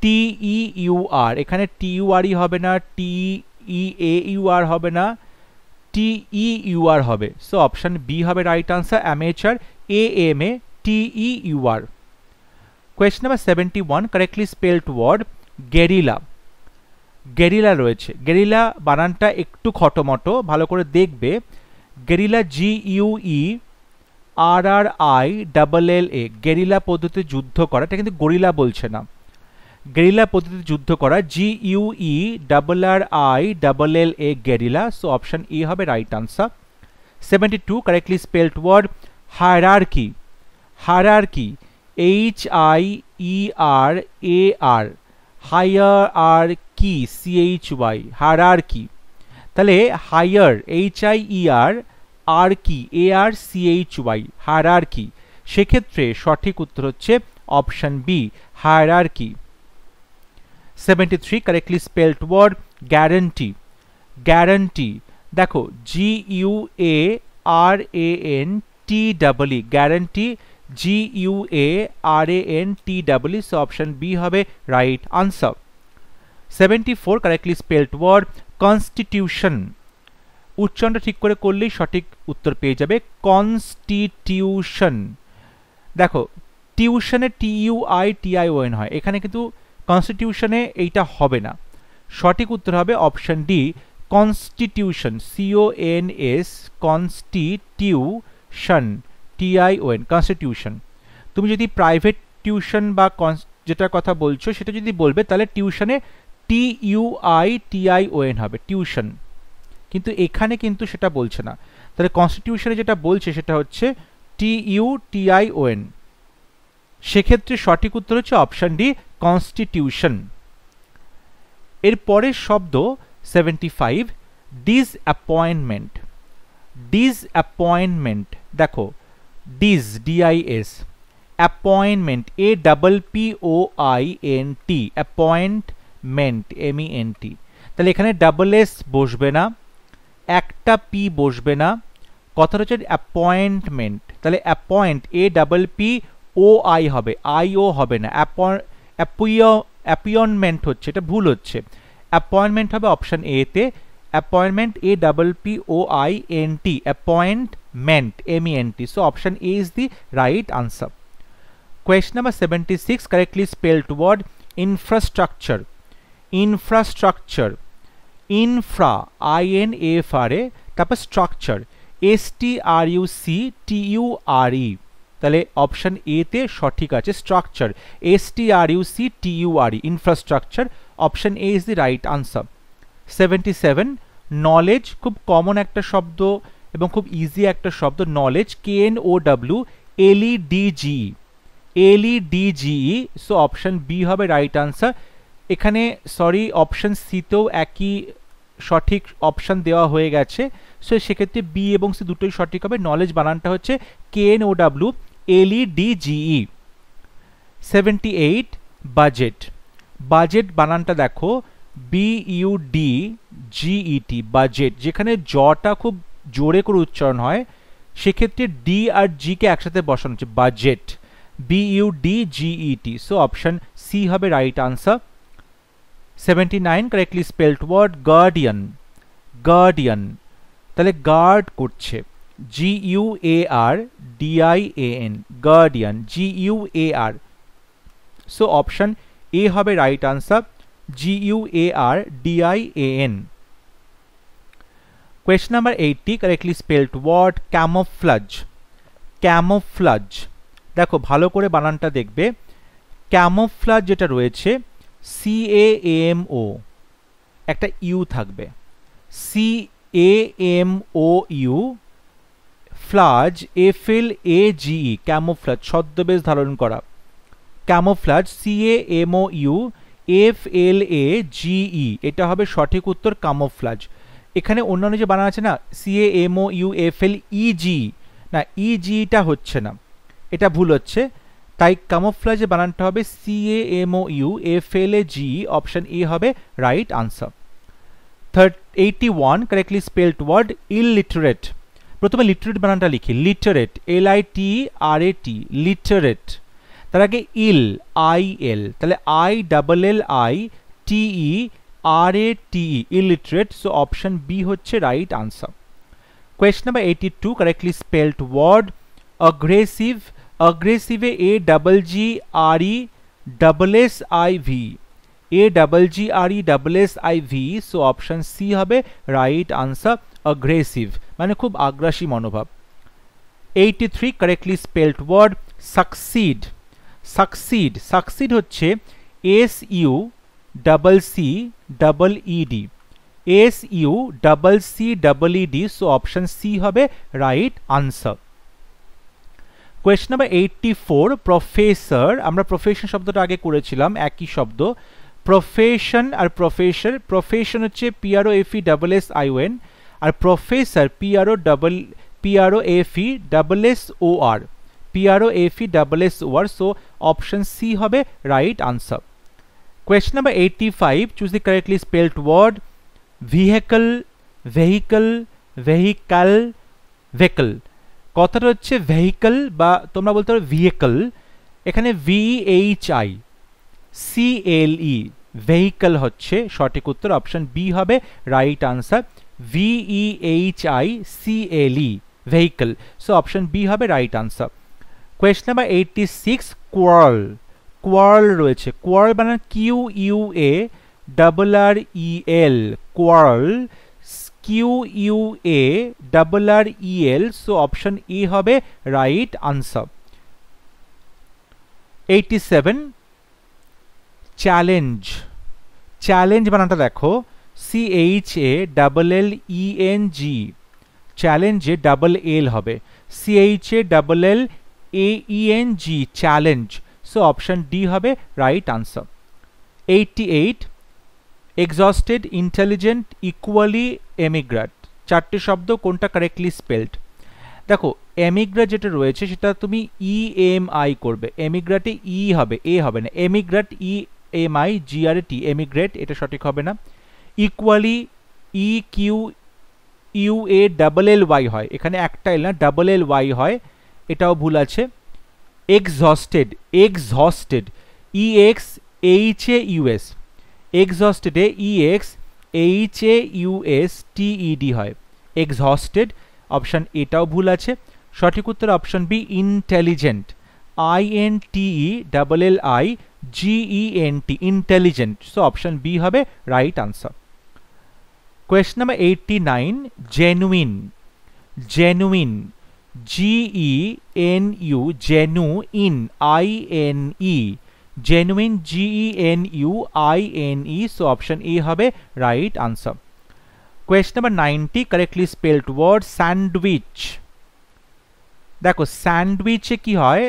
TEUR, এখানে TURই হবে না, TEAUR হবে না, TEUR হবে, সো অপশন বি হবে right answer, amateur AMA TEUR। Question number 71, correctly spelled word guerrilla. Guerrilla রয়েছে, গেরিলা বানানটা একটু খটোমটো, ভালো করে দেখবে, গেরিলা GUERRILLA, গেরিলা পদ্ধতিতে যুদ্ধ করা, এটা কিন্তু গরিলা বলছে না, গেরিলা পদ্ধতিতে যুদ্ধ করা GUERRILLA, guerrilla, so option A হবে right answer. 72 correctly spelled word hierarchy. Hierarchy, H-I-E-R-A-R, hierarchy, C-H-Y, hierarchy. তাহলে higher, H-I-E-R, আরকি, A-R-C-H-Y, hierarchy। সেক্ষেত্রে সঠিক উত্তর হচ্ছে option B, hierarchy। 73 correctly spelled word guarantee. Guarantee, দেখো G-U-A-R-A-N-T-E-E, guarantee, G-U-A-R-A-N-T-E, so option B হবে right answer। 74 correctly spelled word constitution. উচ্চারণটা ঠিক করে করলেই সঠিক উত্তর পেয়ে যাবে, কনস্টিটিউশন। দেখো টিউশনে TUITION হয়, এখানে কিন্তু কনস্টিটিউশনে এইটা হবে না। সঠিক উত্তর হবে option D, constitution, CONS, constitution, TION, constitution. তুমি যদি প্রাইভেট টিউশন বা যেটার কথা বলছো সেটা যদি বলবে তাহলে টিউশনে TUITION হবে, টিউশন। কিন্তু এখানে কিন্তু সেটা বলছে না, তাহলে কনস্টিটিউশনে যেটা বলছে সেটা হচ্ছে TUTION। সেক্ষেত্রে সঠিক উত্তর হচ্ছে অপশন ডি, কনস্টিটিউশন। এর পরের শব্দ 75, ডিসঅ্যাপয়েন্টমেন্ট। ডিসঅ্যাপয়েন্টমেন্ট, দেখো dis, DIS, appointment, APPOINT, appointment, MENT। তাহলে এখানে ডাবল এস বসবে না, একটা পি বসবে না, কথাটা হচ্ছে অ্যাপয়েন্টমেন্ট। তাহলে অ্যাপয়েন্ট, APPOI হবে, IO হবে না, অ্যাপয়েন্টমেন্ট হচ্ছে, এটা ভুল হচ্ছে। অ্যাপয়েন্টমেন্ট হবে অপশন এ তে, appointment, APPOINT, appointment, MENT, so option A is the right answer। Question number 76 correctly spelled word infrastructure. Infrastructure, infra, INFRA, তারপর স্ট্রাকচার, STRUCTURE। তাহলে অপশন এ তে সঠিক আছে structure, STRUCTURE, infrastructure, option A is the right answer. 77, knowledge, খুব common একটা শব্দ এবং খুব ইজি একটা শব্দ, knowledge, KNOWLEDGE, so option B হবে রাইট আনসার। এখানে সরি, অপশন সিতেও একই সঠিক অপশন দেওয়া হয়ে গেছে, সো সেক্ষেত্রে বি এবং সি দুটোই সঠিক হবে। নলেজ বানানটা হচ্ছে KNOWLEDGE। 78, বাজেট। বাজেট বানানটা দেখো BUDGET, বাজেট। যেখানে জটা খুব জোরে করে উচ্চারণ হয় সেক্ষেত্রে ডি আর জি কে একসাথে বসানো হচ্ছে, budget, BUDGET, so option C হবে right answer. 79 correctly spelled word guardian. Guardian, তাহলে গার্ড করছে, GUARDIAN, guardian, GUAR, so option A হবে right answer, GUARDIAN। Question number 80 correctly spelled word camouflage. Camouflage, দেখো ভালো করে বানানটা দেখবে, camouflage যেটা রয়েছে CAMO, একটা ইউ থাকবে, CAMOU, ফ্লাজ, FLAGE, ক্যামোফ্লাজ, ছদ্মবেশ ধারণ করা, ক্যামোফ্লাজ, CAMOU FLAGE, এটা হবে সঠিক উত্তর, ক্যামোফ্লাজ। এখানে অন্যান্য যে বানান আছে না, CAMOU FLEGE, না ইজিটা হচ্ছে না, এটা ভুল হচ্ছে, তাই ক্যামোফ্লাজে বানানটা হবে CAMOU FLAGE, অপশন এ হবে right answer. 81 correctly spelled word illiterate. প্রথমে লিটারেট বানানটা লিখি, লিটারেট, LITERAT, লিটারেট, তার আগে ইল, IL, তাহলে ILLITERATE, illiterate, so option B হচ্ছে right answer. Question number 82 correctly spelled word aggressive. অ্যাগ্রেসিভে AGGRESSIV, সো অপশন সি হবে রাইট আনসার, অ্যাগ্রেসিভ মানে খুব আগ্রাসী মনোভাব। 83 correctly spelled word succeed. Succeed, succeed হচ্ছে SUCCEED, SUCCEED, so option C হবে right answer. Question number 84, professor. আমরা profession শব্দটা আগে করেছিলাম, একই শব্দ। প্রফেশন আর প্রফেসর, প্রফেশন হচ্ছে PROFESSION আর professor PROFESSOR, so option C হবে right answer. Question number 85, choose the correctly spelled word. Vehicle, vehicle, vehicle, vehicle. কথাটা হচ্ছে ভেহিকল বা তোমরা বলতে পারো ভেহিকল, এখানে VEHICLE, ভেহিকল হচ্ছে সঠিক উত্তর, অপশন বি হবে right answer. VEHICLE, vehicle, so option B হবে right answer. Question number 86, quarrel. Quarrel রয়েছে, কোয়ার্ল বানান QUARREL, quarrel, QUARREL, so option A হবে রাইট আনসার। 87, চ্যালেঞ্জ। চ্যালেঞ্জ বানানটা দেখো CHALLENG, চ্যালেঞ্জে ডাবল এল হবে, CHALLELAENG, challenge, so option D হবে right answer. 88, exhausted, intelligent, equally, emigrate. চারটে শব্দ, কোনটা কারেক্টলি স্পেলড? দেখো এমিগ্রেট যেটা রয়েছে সেটা তুমি EMI করবে, এমিগ্রেটে ই হবে, এ হবে না। এমিগ্রেট EMIGRAT, এমিগ্রেট, এটা সঠিক হবে না। ইকুয়ালি EQUALLY হয়, এখানে একটা এল না, ডাবল এল ওয়াই হয়, এটাও ভুল আছে। এক্সস্টেড, এক্সস্টেড, EXHAUS, এক্সস্টেডে EXHAUSTED হয়, এক্সস্টেড, অপশন এটাও ভুল আছে। সঠিক উত্তর option B, intelligent, INTELLIGENT, intelligent, so option B হবে right answer. Question number 89, genuine. Genuine, GENU, genuine, INE, genuine, GENUINE, so option A হবে right answer. Question number 90, correctly spelled word. Sandwich. দেখো স্যান্ডউইচে কি হয়,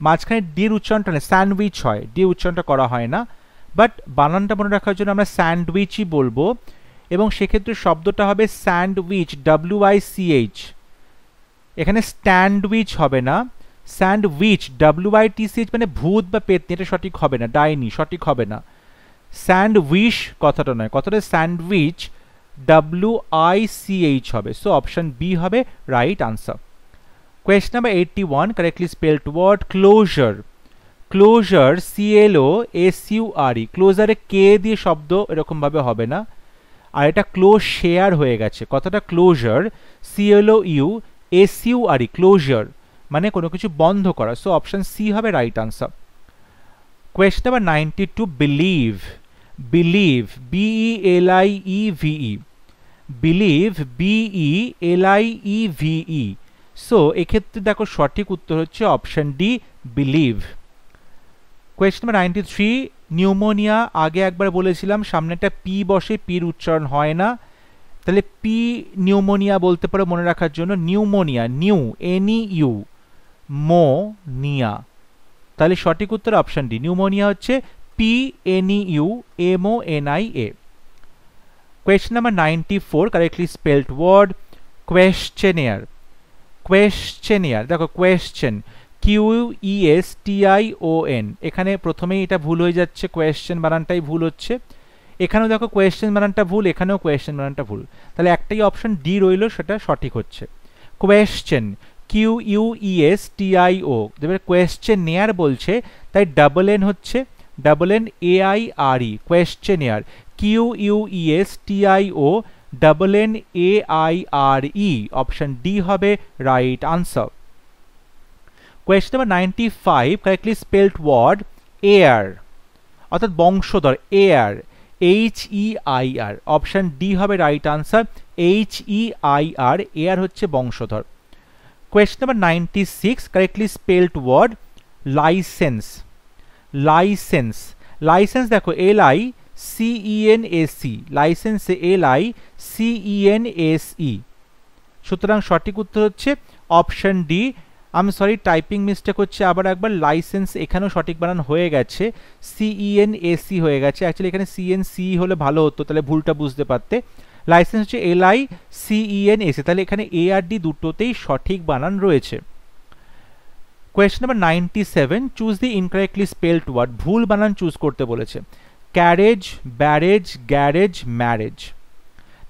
মাঝখানে ডির উচ্চারণটা নেই, স্যান্ডউইচ হয়, ডি উচ্চারণটা করা হয় না, বাট বানানটা মনে রাখার জন্য আমরা স্যান্ডউইচই বলবো, এবং সেক্ষেত্রে শব্দটা হবে স্যান্ডউইচ, WICH, এখানে স্ট্যান্ডউইচ হবে না, স্যান্ডউইচ, WITCH, মানে ভূত বা পেতনি, এটা সঠিক হবে না, ডাইনি, সঠিক হবে না। স্যান্ডউইচ কথাটা নয়, কথাটা স্যান্ডউইচ, WICH হবে, সো অপশন বি হবে right answer. Question number 81, correctly spelled word. Closure. Closure, CLOSURE, ক্লোজারে কে দিয়ে শব্দ এরকম ভাবে হবে না, আর এটা ক্লোজ শেয়ার হয়ে গেছে, কথাটা ক্লোজার, CLOUSURE, ক্লোজার, মানে কোনো কিছু বন্ধ করা, সো অপশন সি হবে right answer. Question number 92, believe. Believe, BELIEVE, believe, BELIEVE, so এক্ষেত্রে দেখো সঠিক উত্তর হচ্ছে option D, believe. Question number 93, pneumonia. আগে একবার বলেছিলাম সামনেটা পি বসে, পির উচ্চারণ হয় না, তাহলে পি নিউমোনিয়া বলতে পারো মনে রাখার জন্য। নিউমোনিয়া, নিউ, NEU, মোনিয়া, তাহলে সঠিক উত্তর অপশন ডি, নিউমোনিয়া হচ্ছে PNEUMONIA। Question number 94, correctly spelled word. Questionnaire. Questionnaire, দেখো কোয়েশ্চেন, QUESTION, এখানে প্রথমেই এটা ভুল হয়ে যাচ্ছে, কোয়েশ্চেন বানানটাই ভুল হচ্ছে, এখানেও দেখো কোয়েশ্চেন বানানটা ভুল, এখানেও কোয়েশ্চেন বানানটা ভুল, তাহলে একটাই অপশন ডি রইল, সেটা সঠিক হচ্ছে। কোয়েশ্চেন, QUESTIO, এবার কোয়েশ্চেন নেয়ার বলছে, তাই ডাবল এন হচ্ছে, double NAIRE, questionnaire, QUESTIO, NAIRE, option D হবে right answer. Question number 95, correctly spelled word. Heir, অর্থাৎ বংশধর, এয়ার, HEIR, অপশন ডি হবে রাইট আনসার, HEIR, এয়ার হচ্ছে বংশধর। Question number 96, correctly spelled word. Licence. Licence, licence দেখো CENAC, লাইসেন্সে LICENSE। সুতরাং সঠিক উত্তর হচ্ছে অপশন ডি। আমি সরি, টাইপিং মিস্টেক হচ্ছে, আবার একবার। লাইসেন্স এখানেও সঠিক বানান হয়ে গেছে, CENAC হয়ে গেছে। অ্যাকচুয়ালি এখানে CNC হলে ভালো হতো, তাহলে ভুলটা বুঝতে পারতে। লাইসেন্স হচ্ছে LICENSE, তাহলে এখানে A আর D দুটোতেই সঠিক বানান রয়েছে। Question number 97, choose the incorrectly spelled word. ভুল বানান চুজ করতে বলেছে। Carriage, barrage, garage, marriage.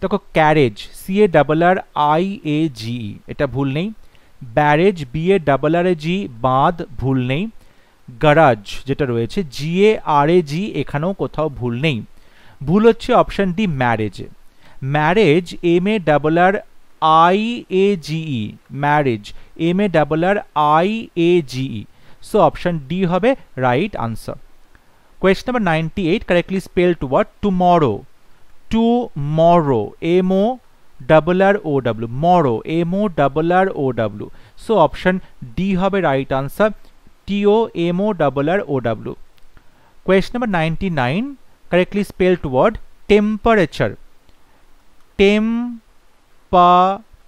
দেখো ক্যারেজ CARRIAGE, এটা ভুল নেই। ব্যারেজ BARRAG, বাঁধ, ভুল নেই। গারাজ যেটা রয়েছে GARAG, এখানেও কোথাও ভুল নেই। ভুল হচ্ছে অপশন ডি ম্যারেজে। Marriage MARRIAGE, marriage MARRIAGE। So option D হবে right answer. Question number 98, correctly spelled word tomorrow. Tomorrow MORROW, morrow MORROW। So option D হবে right answer, TOMORROW। Question number 99, correctly spelled word temperature.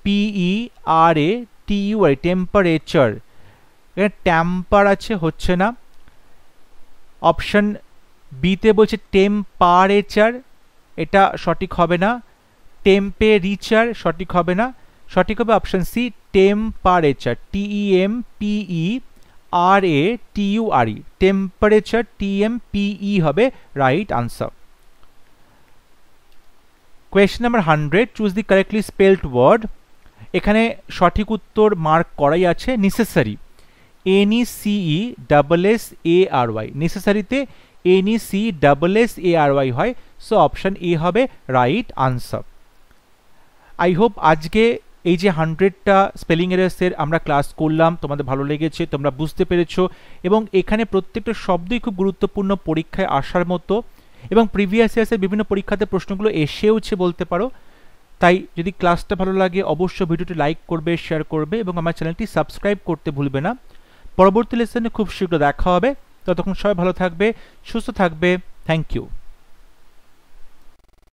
PERATUR, temperature. এখানে tamper আছে, হচ্ছে না। Option বিতে বলছে temperature, এটা সঠিক হবে না। টেম্পেরিচার সঠিক হবে না, সঠিক হবে option C temperature, TEMPERATURE, temperature TMPE হবে right answer. Question number 100, choose the correctly spelled word. এখানে সঠিক উত্তর মার্ক করাই আছে, নেসেসারি NECESSARY, নেসেসারিতে NECESSARY হয়। সো অপশন এ হবে রাইট আনসার। আই হোপ আজকে এই যে 100টা স্পেলিং এরার্সের আমরা ক্লাস করলাম তোমাদের ভালো লেগেছে, তোমরা বুঝতে পেরেছো, এবং এখানে প্রত্যেকটা শব্দই খুব গুরুত্বপূর্ণ পরীক্ষায় আসার মতো, এবং প্রিভিয়াস ইয়ার্সের বিভিন্ন পরীক্ষাতে প্রশ্নগুলো এসেওছে বলতে পারো। তাই যদি ক্লাসটা ভালো লাগে অবশ্যই ভিডিওটি লাইক করবে, শেয়ার করবে, এবং আমার চ্যানেলটি সাবস্ক্রাইব করতে ভুলবে না। পরবর্তী লেসনে খুব শীঘ্র দেখা হবে, ততক্ষণ সবাই ভালো থাকবে, সুস্থ থাকবে। Thank you.